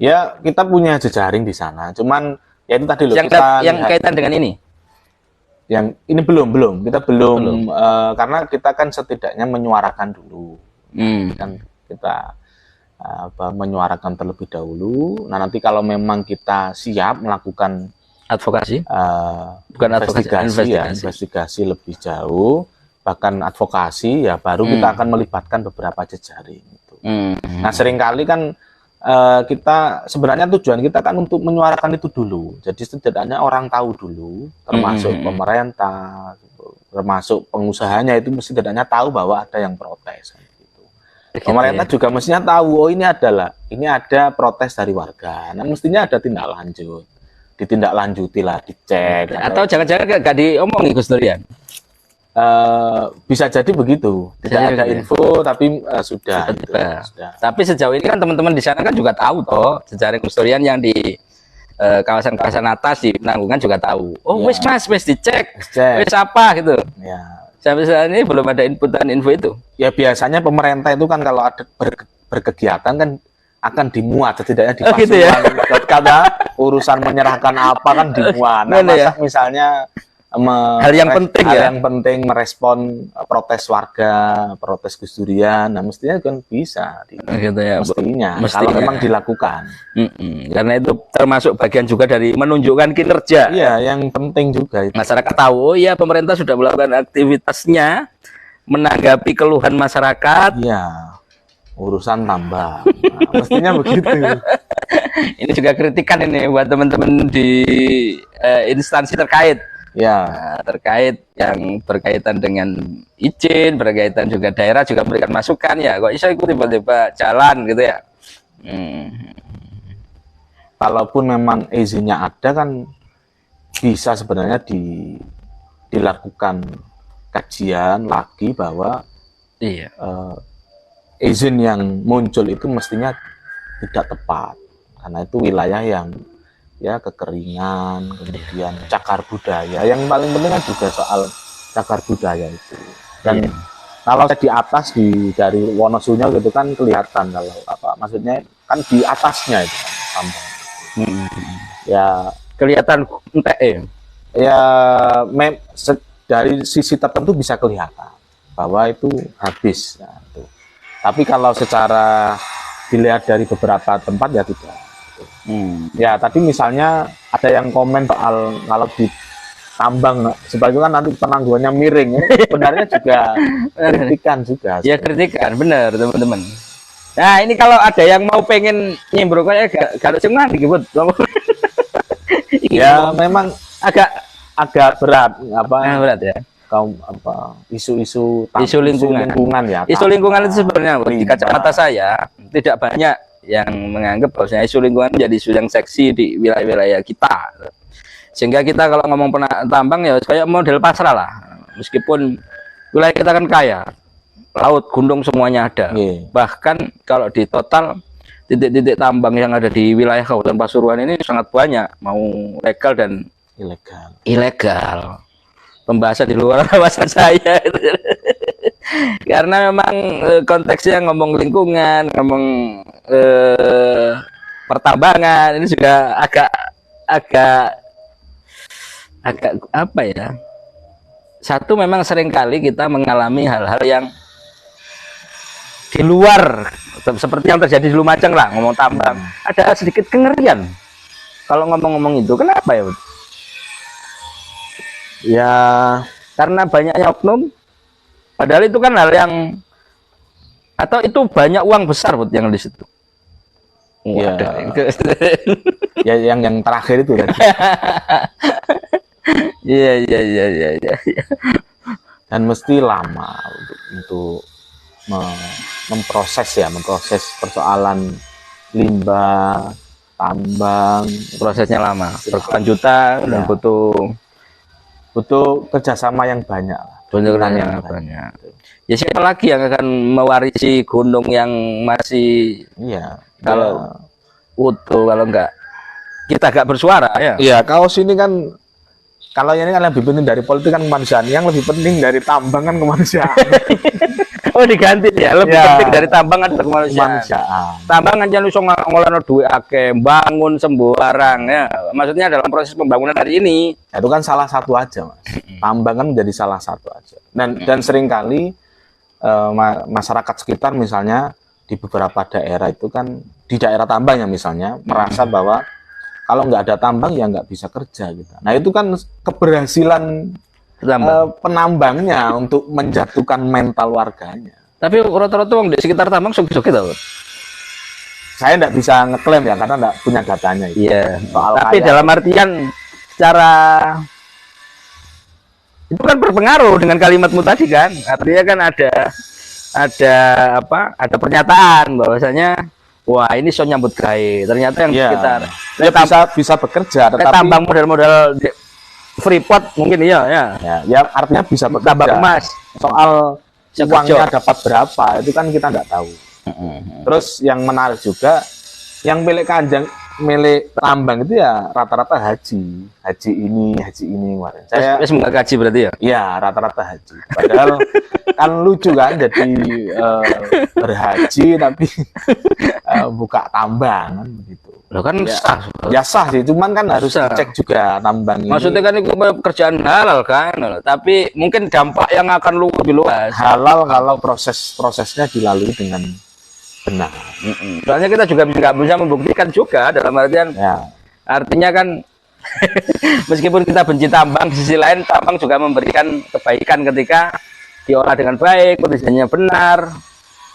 Ya, kita punya jejaring di sana. Cuman ya itu tadi loh, yang kaitan dengan ini. Yang ini belum. Kita belum. Karena kita kan setidaknya menyuarakan dulu. Kan kita menyuarakan terlebih dahulu. Nah, nanti kalau memang kita siap melakukan advokasi, bukan investigasi lebih jauh, bahkan advokasi, ya baru kita akan melibatkan beberapa jejaring itu. Nah, seringkali kan kita sebenarnya tujuan kita kan untuk menyuarakan itu dulu. Jadi setidaknya orang tahu dulu, termasuk pemerintah, termasuk pengusahanya, itu setidaknya tahu bahwa ada yang protes. Pemerintah juga mestinya tahu, oh ini ada protes dari warga. Nah, mestinya ada tindak lanjut, ditindaklanjuti lah, dicek. Atau jangan-jangan gak diomongin Gus Durian? Bisa jadi begitu. Tidak ada info, tapi sudah. Tapi sejauh ini kan teman-teman di sana kan juga tahu toh, jejaring Gus Durian yang di kawasan-kawasan atas di Penanggungan juga tahu. Oh, wis Mas, wis dicek, wis apa gitu. Ya. Sampai saat ini belum ada inputan info itu. Ya biasanya pemerintah itu kan kalau ada berkegiatan kan akan dimuat, setidaknya di Pasuruan. Gitu ya? Karena urusan menyerahkan apa kan dimuat. Nah, misalnya hal yang penting hal ya. yang penting merespon protes warga, protes Gus Durian. Nah, mestinya kan bisa Gitu ya, mestinya kalau memang dilakukan. Karena itu termasuk bagian juga dari menunjukkan kinerja. Iya, yang penting juga itu. Masyarakat tahu, oh iya pemerintah sudah melakukan aktivitasnya menanggapi keluhan masyarakat. Iya, urusan tambah. Nah, mestinya begitu. Ini juga kritikan ini buat teman-teman di instansi terkait. Ya, terkait yang berkaitan dengan izin, berkaitan juga daerah juga memberikan masukan ya. Kok bisa ikut tiba-tiba jalan gitu ya. Kalaupun memang izinnya ada kan bisa sebenarnya dilakukan kajian lagi bahwa Iya. Izin yang muncul itu mestinya tidak tepat karena itu wilayah yang ya kekeringan, kemudian cagar budaya. Yang paling penting kan juga soal cagar budaya itu. Dan kalau di atas dari Wonosunya gitu kan kelihatan kalau apa maksudnya kan di atasnya itu kan tambang. Ya Kelihatan entek ya dari sisi tertentu bisa kelihatan bahwa itu habis. Nah, itu. Tapi kalau secara dilihat dari beberapa tempat ya tidak. Ya tadi misalnya ada yang komen soal kalau di tambang sebagian kan nanti penangguhannya miring ya. Sebenarnya juga kritikan juga. Ya kritikan benar teman-teman. Nah ini kalau ada yang mau pengen nyembrok kayak gak cuman dikebut. Ya memang agak berat berat ya. Kaum apa isu lingkungan ya. Isu lingkungan itu sebenarnya di kacamata saya tidak banyak yang menganggap bahwasanya isu lingkungan menjadi isu yang seksi di wilayah-wilayah kita. Sehingga kita kalau ngomong tambang ya kayak model pasrah lah. Meskipun wilayah kita kan kaya, laut, gunung semuanya ada. Bahkan kalau di total titik-titik tambang yang ada di wilayah Kabupaten Pasuruan ini sangat banyak, mau legal dan ilegal. Pembahasan di luar wawasan saya karena memang konteksnya ngomong lingkungan, ngomong pertambangan ini juga agak apa ya, satu memang seringkali kita mengalami hal-hal yang di luar seperti yang terjadi di Lumajang lah, ngomong tambang ada sedikit kengerian kalau ngomong-ngomong itu. Kenapa ya? Ya karena banyaknya oknum, padahal itu kan hal yang atau itu banyak uang besar buat yang di situ. Ya, ya yang terakhir itu tadi. Iya. Dan mesti lama untuk memproses persoalan limbah tambang, prosesnya lama, berkelanjutan dan butuh kerjasama yang banyak. Yang banyak. Ya siapa lagi yang akan mewarisi gunung yang masih kalau utuh, kalau enggak kita agak bersuara ya. Iya, kaos ini kan kalau ini kan lebih penting dari politik kan kemanusiaan, yang lebih penting dari tambang kan kemanusiaan. Oh diganti ya, lebih penting dari tambang adalah kemanusiaan. Tambang aja lu ngolano duit akeh, bangun sembarang ya. Maksudnya dalam proses pembangunan hari ini. Itu kan salah satu aja, Mas. Tambang kan menjadi salah satu aja. Dan seringkali masyarakat sekitar misalnya di beberapa daerah itu kan di daerah tambangnya misalnya merasa bahwa kalau nggak ada tambang ya nggak bisa kerja gitu. Nah itu kan keberhasilan penambangnya untuk menjatuhkan mental warganya. Tapi rata-rata di sekitar tambang suki-suki tau. Saya nggak bisa ngeklaim ya karena nggak punya datanya. Iya. Tapi dalam artian secara itu kan berpengaruh dengan kalimatmu tadi kan. Artinya kan ada pernyataan bahwasanya wah ini so nyambut gawe. Ternyata yang sekitar bisa bekerja, tetapi tambang model-model Freeport mungkin ya artinya bisa bekerja. Tambang emas. Soal uangnya dapat berapa itu kan kita nggak tahu. Terus yang menarik juga yang milik tambang itu ya rata-rata haji ini kemarin. Saya nggak haji berarti ya? Iya rata-rata haji. Padahal kan lucu kan jadi berhaji tapi buka tambang kan begitu. Loh kan Ya, sah. ya sah sih, cuman kan harus Sah. dicek juga tambang ini. Maksudnya kan itu pekerjaan halal kan, tapi mungkin dampak yang akan lebih luas. Halal kalau prosesnya dilalui dengan benar. Soalnya kita juga nggak bisa membuktikan juga dalam artian, Ya, artinya kan meskipun kita benci tambang, di sisi lain tambang juga memberikan kebaikan ketika diolah dengan baik, kondisinya benar,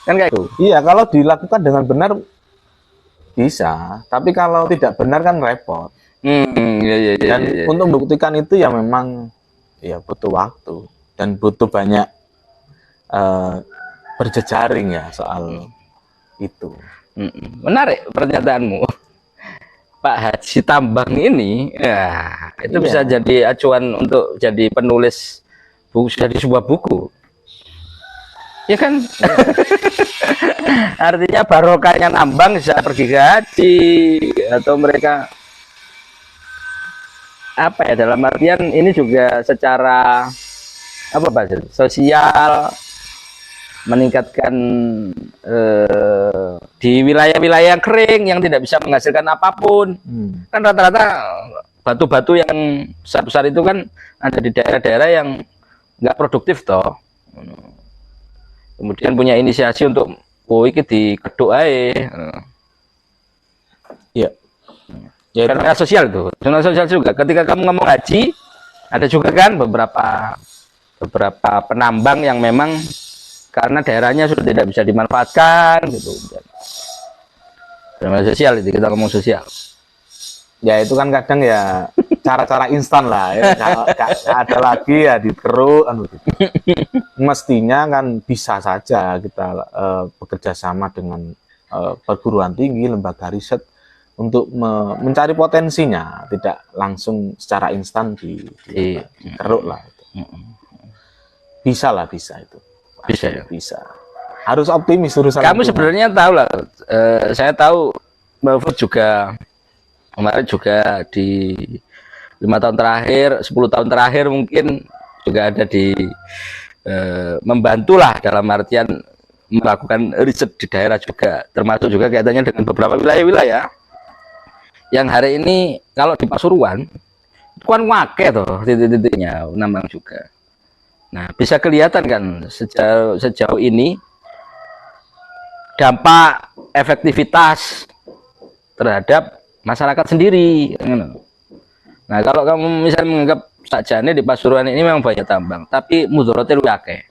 kan kayak itu. iya kalau dilakukan dengan benar bisa, tapi kalau tidak benar kan repot. Iya, iya, iya, Dan iya. untuk membuktikan itu ya memang ya butuh waktu dan butuh banyak berjejaring ya soal itu. Menarik pernyataanmu. Pak Haji Tambang ini, ya itu Iya. bisa jadi acuan untuk jadi penulis buku, jadi sebuah buku. Ya kan? Artinya barokahnya tambang bisa pergi ke haji, atau mereka apa ya, dalam artian ini juga secara apa Pak, sosial, meningkatkan di wilayah-wilayah kering yang tidak bisa menghasilkan apapun. Kan rata-rata batu-batu yang besar-besar itu kan ada di daerah-daerah yang nggak produktif toh. Kemudian punya inisiasi untuk iki di keduk ae. Iya. Ya, Karena sosial tuh, zona sosial juga. Ketika kamu ngomong haji, ada juga kan beberapa penambang yang memang karena daerahnya sudah tidak bisa dimanfaatkan gitu. Zona sosial itu, kita ngomong sosial. ya itu kan kadang ya cara-cara instan lah ya. Ada lagi ya dikeruk gitu. Mestinya kan bisa saja kita bekerja sama dengan perguruan tinggi, lembaga riset untuk mencari potensinya, tidak langsung secara instan dikeruk lah itu. Bisa lah, bisa itu. Bisa ya. Bisa. Harus optimis urusan Kamu itu, sebenarnya tahu lah, saya tahu Mbak Fud juga kemarin juga di 5 tahun terakhir, 10 tahun terakhir mungkin juga ada di membantulah dalam artian melakukan riset di daerah juga, termasuk juga kaitannya dengan beberapa wilayah-wilayah yang hari ini kalau di Pasuruan itu kan wake tuh titik-titiknya nambang juga. Nah, bisa kelihatan kan sejauh ini dampak efektivitas terhadap masyarakat sendiri. Nah, kalau kamu misalnya menganggap sakjane di Pasuruan ini memang banyak tambang, tapi mudorote luwih akeh.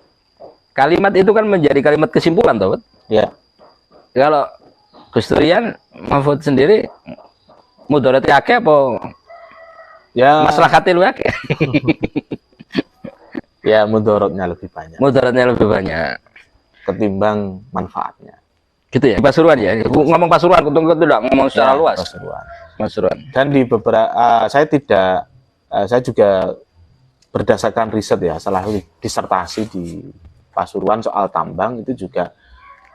Kalimat itu kan menjadi kalimat kesimpulan, toh. Ya. Kalau Gus Durian Mahfud sendiri mudorote akeh apa Ya. maslahatnya luwih akeh? Ya, mudorotnya lebih banyak Mudaratnya lebih banyak ketimbang manfaatnya. gitu ya, Pasuruan ya. Ngomong Pasuruan, untung tidak ngomong secara Ya, luas. Pasuruan. Dan di saya juga berdasarkan riset ya, salah disertasi di Pasuruan soal tambang itu juga.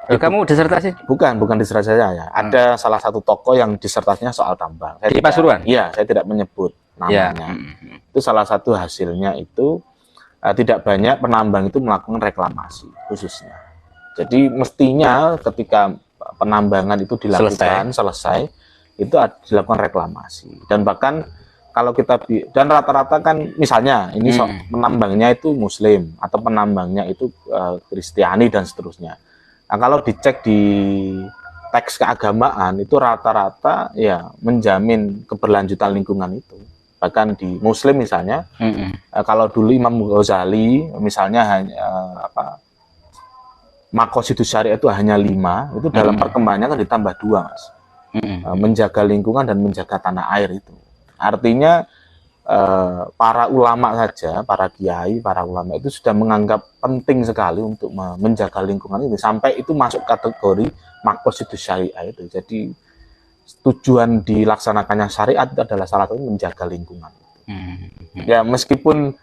Kamu disertasi? Bukan disertasi saya ya. Ada salah satu tokoh yang disertasinya soal tambang. Di Pasuruan? Iya, saya tidak menyebut namanya. Ya. Itu salah satu hasilnya itu tidak banyak penambang itu melakukan reklamasi khususnya. Jadi mestinya ketika penambangan itu dilakukan selesai itu dilakukan reklamasi. Dan bahkan kalau kita dan rata-rata kan misalnya ini penambangnya itu Muslim atau penambangnya itu Kristiani dan seterusnya. Nah, kalau dicek di teks keagamaan itu rata-rata ya menjamin keberlanjutan lingkungan itu. Bahkan di Muslim misalnya, kalau dulu Imam Ghazali misalnya hanya Maqasidus Syariah itu hanya 5, itu dalam perkembangannya kan ditambah 2, Mas. Menjaga lingkungan dan menjaga tanah air itu. Artinya para ulama saja, para kiai, para ulama itu sudah menganggap penting sekali untuk menjaga lingkungan itu sampai itu masuk kategori Maqasidus Syariah itu. Jadi tujuan dilaksanakannya syariat itu adalah salah satu menjaga lingkungan. Ya meskipun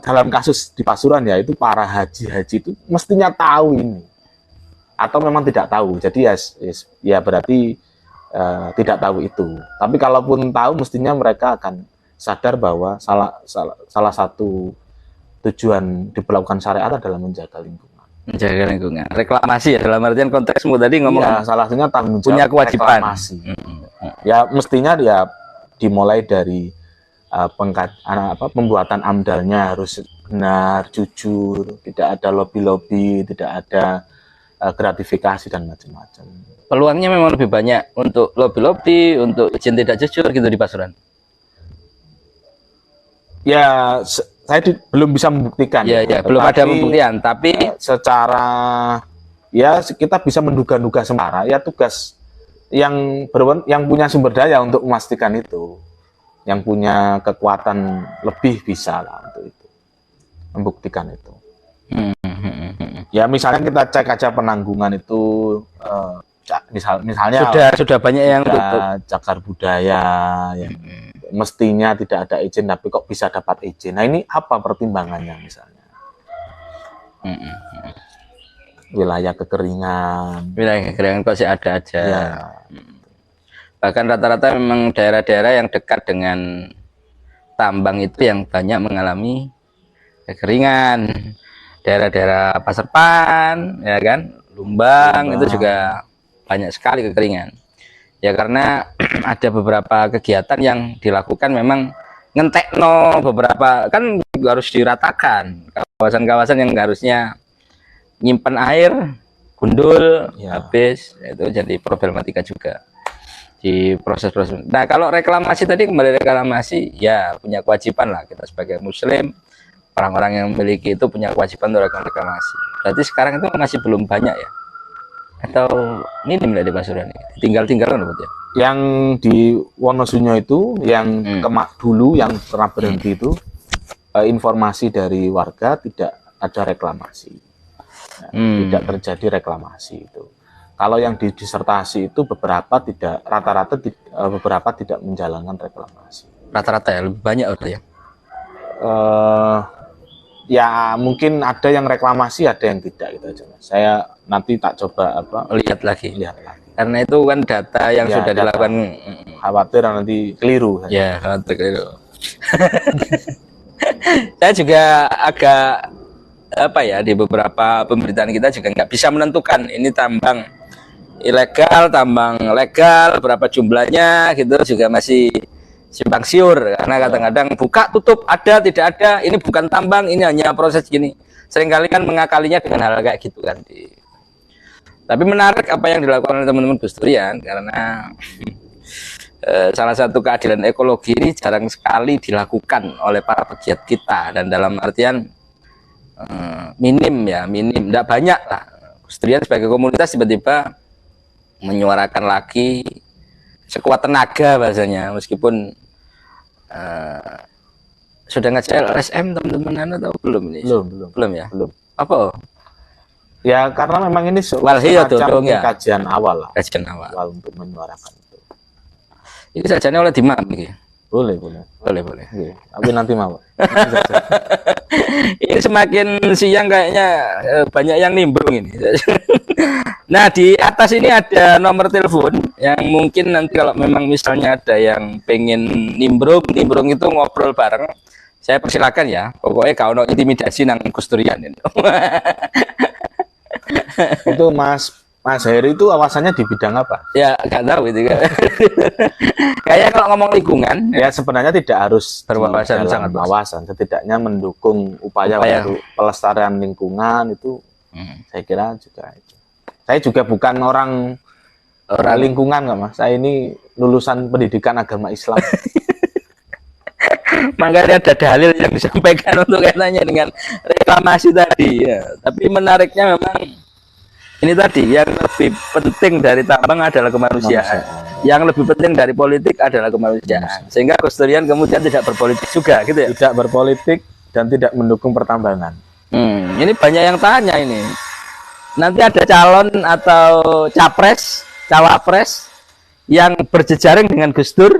dalam kasus di Pasuruan ya itu para haji-haji itu mestinya tahu ini atau memang tidak tahu. Jadi ya berarti tidak tahu itu. Tapi kalaupun tahu mestinya mereka akan sadar bahwa salah satu tujuan diberlakukan syariat adalah menjaga lingkungan. menjaga lingkungan. Reklamasi ya, dalam artian konteksmu tadi ngomong ya, salah satunya tanggung jawab punya kewajiban. reklamasi. Ya mestinya dia dimulai dari pembuatan AMDAL-nya harus benar, jujur, tidak ada lobby-lobby, tidak ada gratifikasi dan macam-macam. Peluangnya memang lebih banyak untuk lobby-lobby, untuk izin tidak jujur gitu di Pasuruan. Ya, saya belum bisa membuktikan. Ya, belum ada pembuktian, tapi secara ya kita bisa menduga-duga sementara. Ya tugas yang punya sumber daya untuk memastikan itu, yang punya kekuatan lebih bisa lah untuk itu, membuktikan itu. Ya misalnya kita cek aja penanggungan itu, misalnya sudah banyak yang cagar budaya yang mestinya tidak ada izin tapi kok bisa dapat izin. Nah ini apa pertimbangannya misalnya? Wilayah kekeringan kok sih ada aja. Ya. Bahkan rata-rata memang daerah-daerah yang dekat dengan tambang itu yang banyak mengalami kekeringan. Daerah-daerah Paserpan, ya kan, Lumbang itu juga banyak sekali kekeringan. Ya karena ada beberapa kegiatan yang dilakukan memang ngentekno beberapa, kan harus diratakan kawasan-kawasan yang harusnya nyimpen air gundul habis, itu jadi problematika juga di proses-proses. Nah kalau reklamasi tadi, kembali reklamasi ya punya kewajiban lah kita sebagai muslim, orang-orang yang memiliki itu punya kewajiban untuk reklamasi. Berarti sekarang itu masih belum banyak ya, atau minim di Pasuruan ini, tinggal-tinggalan ya? Yang di Wonosunyo itu yang dulu yang pernah berhenti itu informasi dari warga tidak ada reklamasi, tidak terjadi reklamasi itu. Kalau yang di disertasi itu beberapa tidak, rata-rata beberapa tidak menjalankan reklamasi. Rata-rata ya, lebih banyak ya? Ya mungkin ada yang reklamasi, ada yang tidak gitu aja. Saya nanti tak coba lihat lagi. Karena itu kan data yang ya, sudah dilakukan. Khawatir nanti keliru. Ya, khawatir keliru. Saya juga agak di beberapa pemberitaan kita juga nggak bisa menentukan ini tambang ilegal, tambang legal, berapa jumlahnya gitu, juga masih simpang siur, karena kadang-kadang buka tutup, ada tidak ada, ini bukan tambang, ini hanya proses gini. Seringkali kan mengakalinya dengan hal kayak gitu kan. Tapi menarik apa yang dilakukan oleh teman-teman Gus Durian, karena salah satu keadilan ekologi ini jarang sekali dilakukan oleh para pegiat kita, dan dalam artian minim, tidak banyak lah. Gus Durian sebagai komunitas tiba-tiba menyuarakan lagi sekuat tenaga bahasanya, meskipun sudah ngajar LSM teman-teman atau belum ini? Belum ya? Belum. Apa? Ya karena memang ini semacam kajian awal lah. Kajian awal untuk menyuarakan itu. Ini sajane oleh Dimam iki. Boleh. Iya. Tapi nanti mau. Ini semakin siang kayaknya banyak yang nimbrung ini. Nah di atas ini ada nomor telepon yang mungkin nanti kalau memang misalnya ada yang pengen nimbrung itu ngobrol bareng, saya persilakan ya. Pokoknya kalau no intimidasi nang Gus Durian itu. Itu Mas Heri itu awasannya di bidang apa? Ya nggak tahu itu kan. Kayaknya kalau ngomong lingkungan ya sebenarnya tidak harus berwawasan, sangat wawasan, setidaknya mendukung upaya untuk pelestarian lingkungan itu. Saya kira juga itu. Saya juga bukan orang lingkungan nggak Mas. Saya ini lulusan pendidikan agama Islam. Makanya ada dalil yang disampaikan untuk kaitannya dengan reklamasi tadi ya. Tapi menariknya memang ini tadi, yang lebih penting dari tambang adalah kemanusiaan. Yang lebih penting dari politik adalah kemanusiaan. Sehingga Gus Durian kemudian tidak berpolitik juga gitu ya. Tidak berpolitik dan tidak mendukung pertambangan. Ini banyak yang tanya ini. Nanti ada calon atau capres, cawapres yang berjejaring dengan Gus Dur.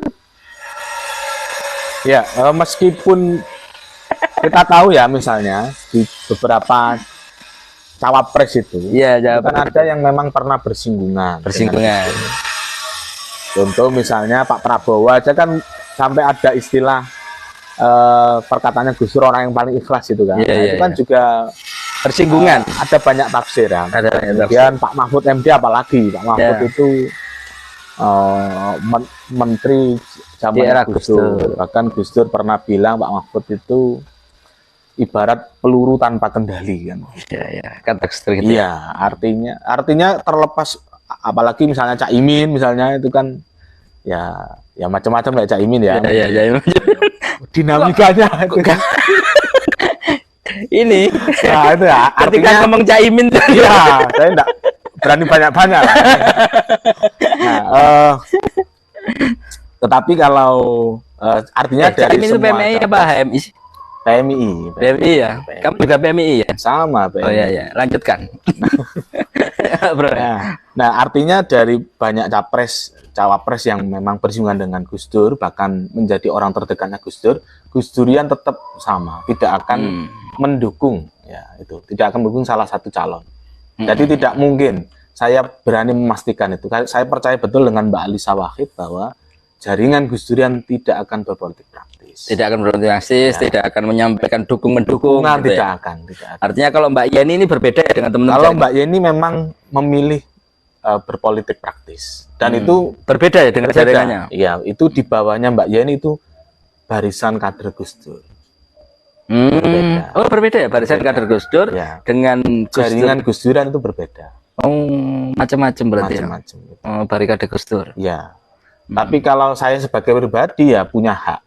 Ya, meskipun kita tahu ya misalnya di beberapa cawapres itu, kan ada yang memang pernah bersinggungan. Contoh misalnya Pak Prabowo aja kan sampai ada istilah perkataannya Gus Dur orang yang paling ikhlas itu kan. Itu kan juga Persinggungan. Ada banyak tafsir ya. Ada banyak tafsir. Kemudian Pak Mahfud MD apalagi, Pak Mahfud itu menteri Di era zaman Gus Dur. Bahkan Gus Dur pernah bilang Pak Mahfud itu ibarat peluru tanpa kendali kan. Ya, kata gitu. Iya, artinya terlepas, apalagi misalnya Cak Imin misalnya itu kan ya macam-macam kayak Cak Imin ya. Ya. Dinamikanya itu kan. Ini. Nah, itu ya. Ketika ngomong Cak Imin tuh. Iya, saya enggak berani banyak-banyak. Nah, tetapi kalau artinya dari Cak Imin itu semua PMI apa HMI sih? PMI ya. Kamu juga PMI ya? Sama PMI. Oh iya, lanjutkan. Nah, artinya dari banyak cawapres yang memang bersinggungan dengan Gus Dur, bahkan menjadi orang terdekatnya Gus Durian tetap sama, tidak akan mendukung, ya itu, tidak akan mendukung salah satu calon. Jadi tidak mungkin, saya berani memastikan itu. Saya percaya betul dengan Mbak Alisa Wahid bahwa jaringan Gus Durian tidak akan berpolitik praktis. Tidak akan berpolitik praktis, tidak akan menyampaikan dukung-mendukung. Gitu tidak ya? akan. Artinya kalau Mbak Yeni ini berbeda ya dengan teman-teman. Kalau Mbak Yeni memang memilih berpolitik praktis. Dan itu berbeda ya dengan jaringannya? Iya, itu di bawahnya Mbak Yeni itu barisan kader Gus Dur. Oh berbeda ya barisan kader Gus Dur ya. Dengan jaringan Gus Duran itu berbeda. Oh macam-macam berarti. Macam-macam. Ya? Oh barikade Gus Dur. Ya. Tapi kalau saya sebagai pribadi ya punya hak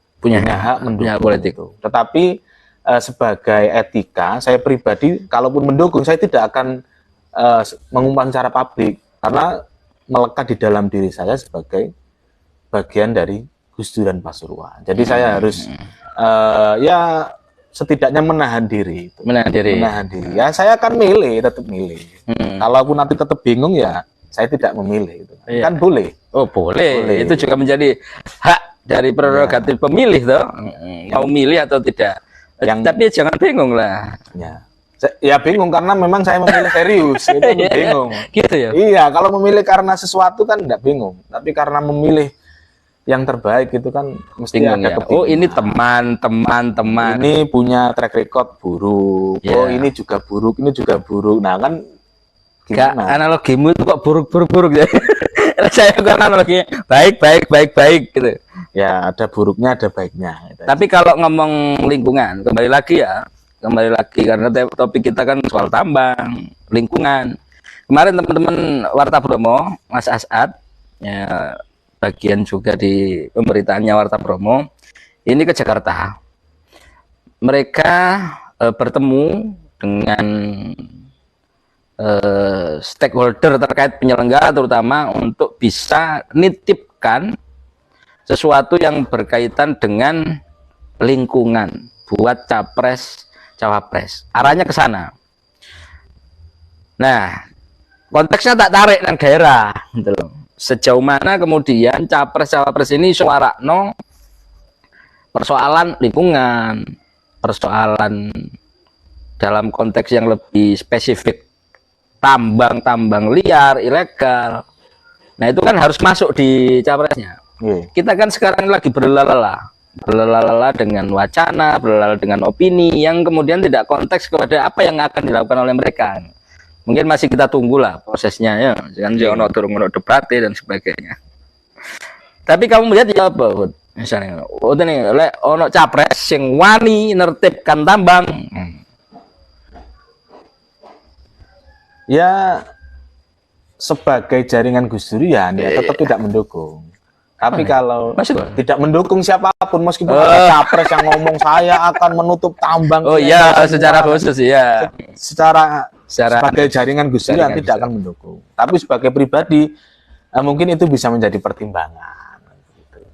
mendukung politik itu. Tetapi sebagai etika saya pribadi kalaupun mendukung saya tidak akan mengumumkan secara publik karena melekat di dalam diri saya sebagai bagian dari Gus Dur dan Pasuruan. Jadi saya harus ya setidaknya menahan diri. Menahan diri. Ya saya akan tetap milih. Kalaupun nanti tetap bingung ya saya tidak memilih. Kan boleh. Oh boleh. Itu juga menjadi hak dari prerogatif pemilih toh. Mau milih atau tidak. Tapi jangan bingung lah. Ya bingung karena memang saya memilih serius. Itu bingung. Gitu ya. Iya, kalau memilih karena sesuatu kan enggak bingung. Tapi karena memilih yang terbaik itu kan mesti bingung, ada kebingungan. Oh ini teman. Ini punya track record buruk. Oh ini juga buruk. Nah kan gimana? Analogimu itu kok buruk ya. Saya kan analogi baik gitu. Ya ada buruknya ada baiknya. Tapi kalau ngomong lingkungan kembali lagi karena topik kita kan soal tambang lingkungan. Kemarin teman-teman Warta Bromo, Mas As'ad ya bagian juga di pemberitaannya Warta Bromo ini ke Jakarta. Mereka bertemu dengan stakeholder terkait penyelenggara terutama untuk bisa nitipkan sesuatu yang berkaitan dengan lingkungan buat cawapres. Arahnya ke sana. Nah, konteksnya tak tarik nang daerah gitu loh. Sejauh mana kemudian capres-cawapres ini suarakno persoalan lingkungan, persoalan dalam konteks yang lebih spesifik tambang liar, ilegal. Nah itu kan harus masuk di capresnya. Kita kan sekarang lagi berlala dengan wacana, berlala dengan opini yang kemudian tidak konteks kepada apa yang akan dilakukan oleh mereka. Mungkin masih kita tunggulah prosesnya ya, jangan ono debat dan sebagainya. Tapi kamu melihat ya apa, misalnya, ono capres yang wani nertibkan tambang. Ya sebagai jaringan Gus Durian ya tetap tidak mendukung. Tapi kalau tidak mendukung siapapun meskipun ada capres yang ngomong saya akan menutup tambang. Oh iya, secara khusus ya. Secara sebagai jaringan Gus Durian tidak akan mendukung. Tapi sebagai pribadi mungkin itu bisa menjadi pertimbangan.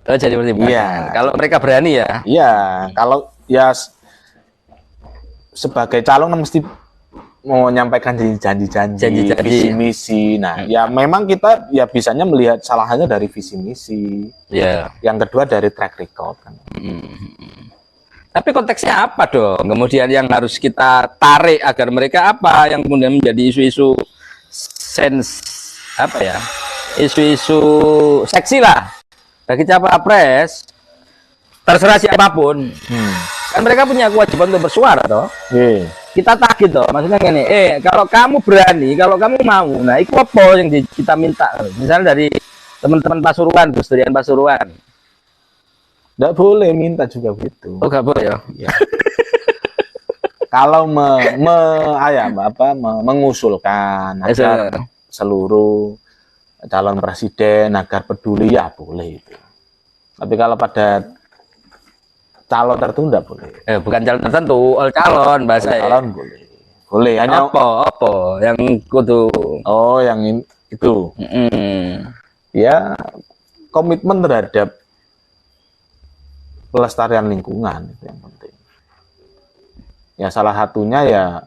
Oh, jadi pertimbangan. Iya. Kalau mereka berani ya. Iya, kalau ya sebagai calon mesti mau menyampaikan janji-janji, visi misi. Nah, ya memang kita ya bisanya melihat salahnya dari visi misi. Ya. Yang kedua dari track record kan. Tapi konteksnya apa dong? Kemudian yang harus kita tarik agar mereka apa yang kemudian menjadi isu-isu isu-isu seksi lah bagi capres. Terserah siapapun. Kan mereka punya kewajiban untuk bersuara toh. kita tagih toh, maksudnya gini, kalau kamu berani, kalau kamu mau, nah itu apa yang kita minta, misalnya dari teman-teman Pasuruan, Gus Durian Pasuruan, nggak boleh minta juga begitu. oh nggak boleh ya, ya. Kalau mengusulkan agar seluruh calon presiden agar peduli, ya boleh itu. Tapi kalau pada calon tertentu enggak boleh. Bukan calon tertentu, calon bahasa calon boleh. Boleh, hanya apa yang kudu. Oh, yang itu. Ya, komitmen terhadap pelestarian lingkungan itu yang penting. Ya salah satunya ya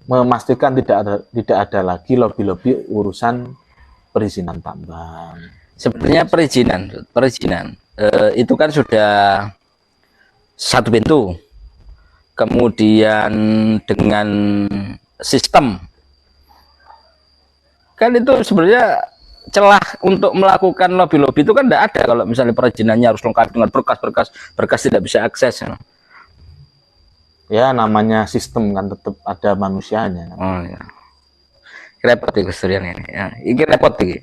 memastikan tidak ada lagi lobby-lobby urusan perizinan tambang. Sebenarnya perizinan itu kan sudah satu pintu. Kemudian dengan sistem kan itu sebenarnya celah untuk melakukan lobby-lobby itu kan tidak ada kalau misalnya perizinannya harus lengkap dengan berkas tidak bisa akses. Ya namanya sistem kan tetap ada manusianya. Oh ya. Repot ya Gus Durian ini. Ya, ini repot ini.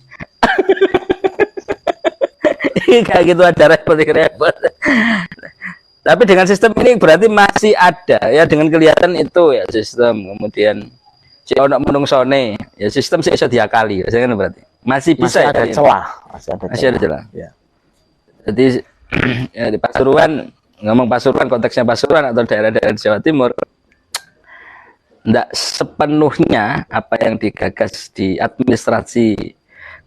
Kayak gitu ada repot. Tapi dengan sistem ini berarti masih ada ya, dengan kelihatan itu ya sistem. Kemudian si ono menungsone ya sistem sih bisa diakali, saya kan berarti masih bisa ada celah, masih ada celah. Ya. Jadi ya, di Pasuruan, ngomong Pasuruan konteksnya Pasuruan atau daerah-daerah di Jawa Timur, tidak sepenuhnya apa yang digagas di administrasi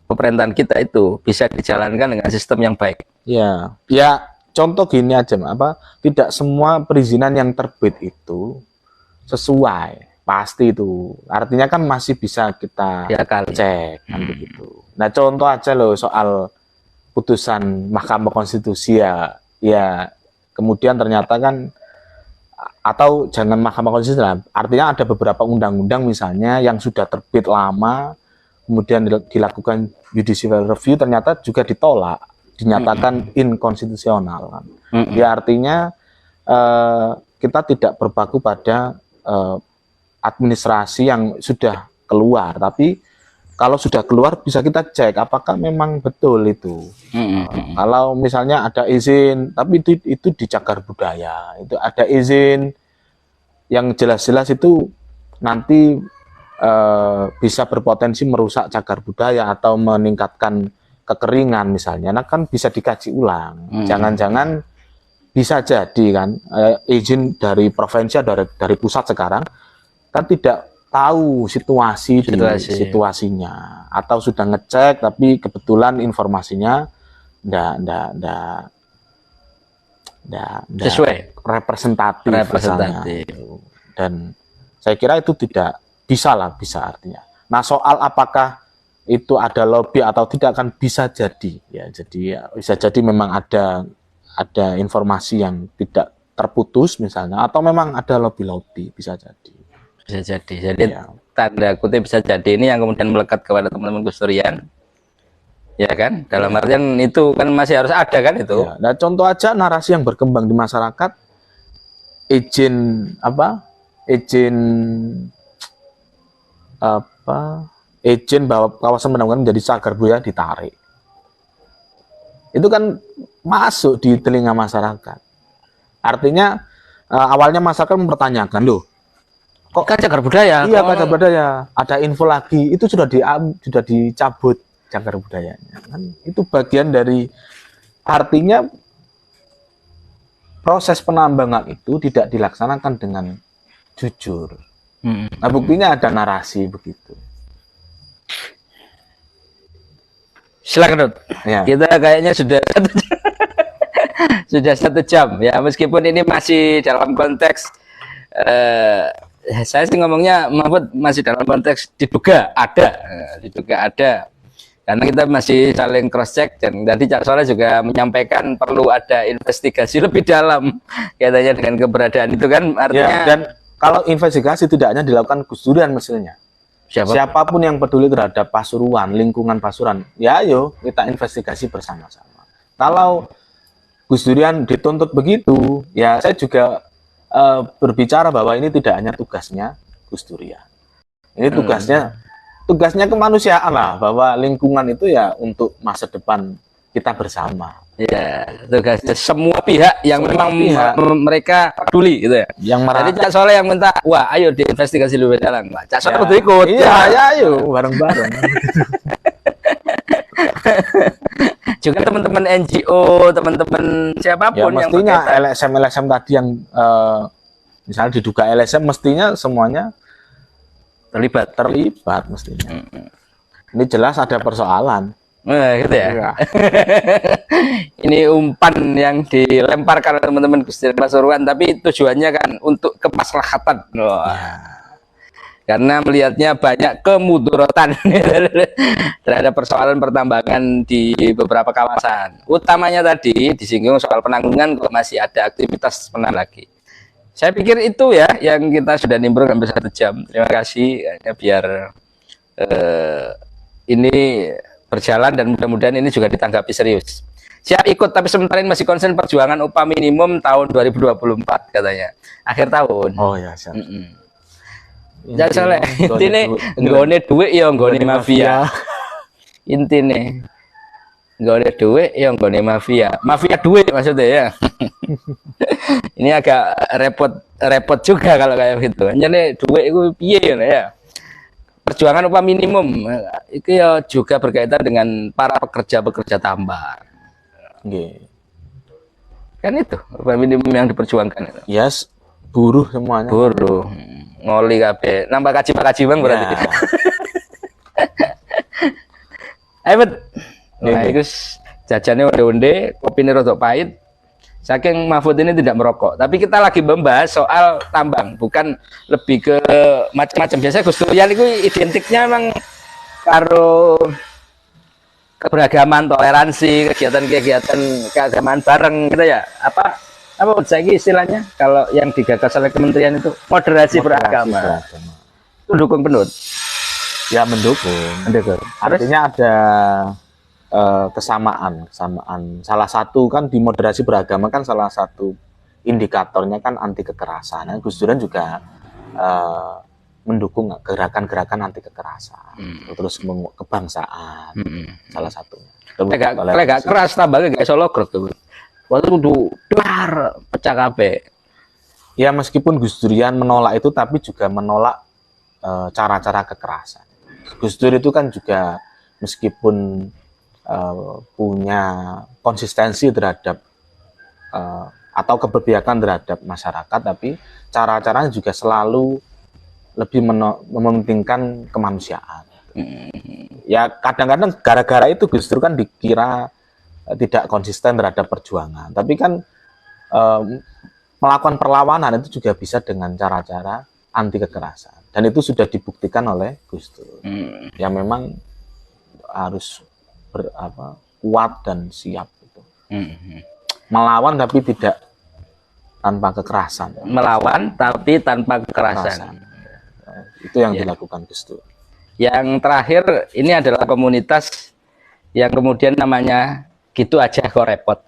pemerintahan kita itu bisa dijalankan dengan sistem yang baik. Ya, ya contoh gini aja, tidak semua perizinan yang terbit itu sesuai, pasti itu. Artinya kan masih bisa kita cek, kan begitu. Nah, contoh aja loh soal putusan Mahkamah Konstitusi ya kemudian ternyata kan, atau jangan Mahkamah Konstitusi lah, artinya ada beberapa undang-undang misalnya yang sudah terbit lama, kemudian dilakukan judicial review, ternyata juga ditolak, dinyatakan inkonstitusional kan. Ya artinya kita tidak berpaku pada administrasi yang sudah keluar, tapi kalau sudah keluar bisa kita cek apakah memang betul itu. Kalau misalnya ada izin tapi itu dicagar budaya, itu ada izin yang jelas-jelas itu nanti bisa berpotensi merusak cagar budaya atau meningkatkan kekeringan misalnya, nah kan bisa dikaji ulang. Jangan-jangan bisa jadi kan izin dari provinsi dari pusat sekarang kan tidak tahu situasinya, atau sudah ngecek tapi kebetulan informasinya ndak sesuai representatif. Dan saya kira itu tidak bisa artinya. Nah, soal apakah itu ada lobby atau tidak kan bisa jadi ya, bisa jadi memang ada informasi yang tidak terputus misalnya, atau memang ada lobby bisa jadi. Jadi ya, tanda kutip bisa jadi ini yang kemudian melekat kepada teman-teman Gus Durian, ya kan, dalam artian itu kan masih harus ada kan itu ya. Nah, contoh aja narasi yang berkembang di masyarakat, izin bahwa kawasan penanggungan menjadi cagar budaya ditarik, itu kan masuk di telinga masyarakat. Artinya awalnya masyarakat mempertanyakan, loh kok kan cagar budaya? Iya, cagar budaya. Ada info lagi, itu sudah dicabut cagar budayanya. Kan itu bagian dari, artinya proses penambangan itu tidak dilaksanakan dengan jujur. Nah, buktinya ada narasi begitu. Silakan, Dut. Ya. Kita kayaknya sudah sudah 1 jam ya, meskipun ini masih dalam konteks saya sih ngomongnya Mahfud masih dalam konteks diduga ada, karena kita masih saling cross check, dan tadi Cak Soleh juga menyampaikan perlu ada investigasi lebih dalam katanya dengan keberadaan itu kan, artinya ya, dan kalau investigasi tidak hanya dilakukan Gus Durian mestinya, siapapun yang peduli terhadap Pasuruan, lingkungan Pasuruan, ya ayo kita investigasi bersama-sama. Kalau Gus Durian dituntut begitu, ya saya juga berbicara bahwa ini tidak hanya tugasnya Gus Durian. Ini tugasnya kemanusiaan lah, bahwa lingkungan itu ya untuk masa depan kita bersama. Ya, tugasnya semua pihak yang memang mereka peduli gitu ya. Jadi Cak Soleh yang minta, wah ayo diinvestigasi lebih dalam. Cak Soleh udah ikut. Iya, ayo bareng-bareng. Juga teman-teman NGO, teman-teman siapapun ya, mestinya yang LSM tadi yang misalnya diduga LSM, mestinya semuanya terlibat mestinya. Ini jelas ada persoalan. Gitu ya. Ini umpan yang dilemparkan oleh teman-teman Gus Pasuruan, tapi tujuannya kan untuk kemaslahatan. Karena melihatnya banyak kemudaratan terhadap persoalan pertambangan di beberapa kawasan. Utamanya tadi disinggung soal penanggungan, kok masih ada aktivitas penambang lagi. Saya pikir itu ya yang kita sudah nimbrung hampir 1 jam. Terima kasih ya, biar ini berjalan dan mudah-mudahan ini juga ditanggapi serius. Siap ikut, tapi sementara ini masih konsen perjuangan upah minimum tahun 2024 katanya. Akhir tahun. Oh ya, siap. Jangan salah, intine nggone duit ya nggone mafia. Intine nggone duit ya nggone mafia. Mafia duit maksudnya ya. Ini agak repot juga kalau kayak gitu. Jadi duit itu piye ya. Perjuangan upah minimum itu ya juga berkaitan dengan para pekerja tambang. Kan itu upah minimum yang diperjuangkan. Yes, buruh semuanya. Buruh. Ngoli kabeh. Nambah kaji bang berarti. Ya. Ayo bet. Nah, itu jajannya onde-onde, kopi ini rodok pahit. Saking Mahfud ini tidak merokok. Tapi kita lagi membahas soal tambang, bukan lebih ke macam-macam. Biasanya Gus Durian itu identiknya memang karo keberagaman, toleransi, kegiatan-kegiatan keagamaan bareng gitu ya. Apa saya istilahnya kalau yang digagas oleh kementerian itu moderasi beragama. Itu dukung penuh. Ya mendukung. Artinya ada kesamaan. Salah satu kan di moderasi beragama kan salah satu indikatornya kan anti kekerasan. Nah, Gus Durian juga mendukung gerakan-gerakan anti kekerasan, terus kebangsaan, salah satunya. Gak keras tambahnya gak solokrot tuh. Waktu itu dar pecah kabeh. Ya meskipun Gus Durian menolak itu, tapi juga menolak cara-cara kekerasan. Gus Dur itu kan juga meskipun punya konsistensi terhadap atau keberpihakan terhadap masyarakat, tapi cara-caranya juga selalu lebih mementingkan kemanusiaan. Ya kadang-kadang gara-gara itu Gus Dur kan dikira tidak konsisten terhadap perjuangan, tapi kan melakukan perlawanan itu juga bisa dengan cara-cara anti kekerasan, dan itu sudah dibuktikan oleh Gus Dur. Ya memang harus kuat dan siap itu. Melawan tapi tidak tanpa kekerasan. Melawan tapi tanpa kekerasan. Itu yang dilakukan Gus Dur. Yang terakhir ini adalah komunitas yang kemudian namanya gitu aja kok repot.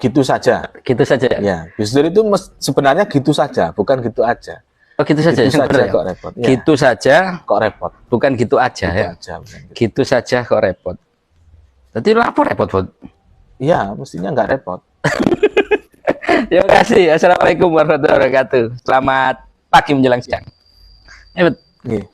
Gitu saja. Gitu saja. Ya, Gus Dur itu sebenarnya gitu saja, bukan gitu aja. Oh, gitu saja. Gitu saja kok repot. Ya. Gitu saja kok repot. Bukan gitu aja gitu ya. Aja, bukan gitu. Gitu saja kok repot. Jadi lapor repot, Bud. Iya, mestinya nggak repot. Terima kasih. Assalamualaikum warahmatullahi wabarakatuh. Selamat pagi menjelang siang. Iya.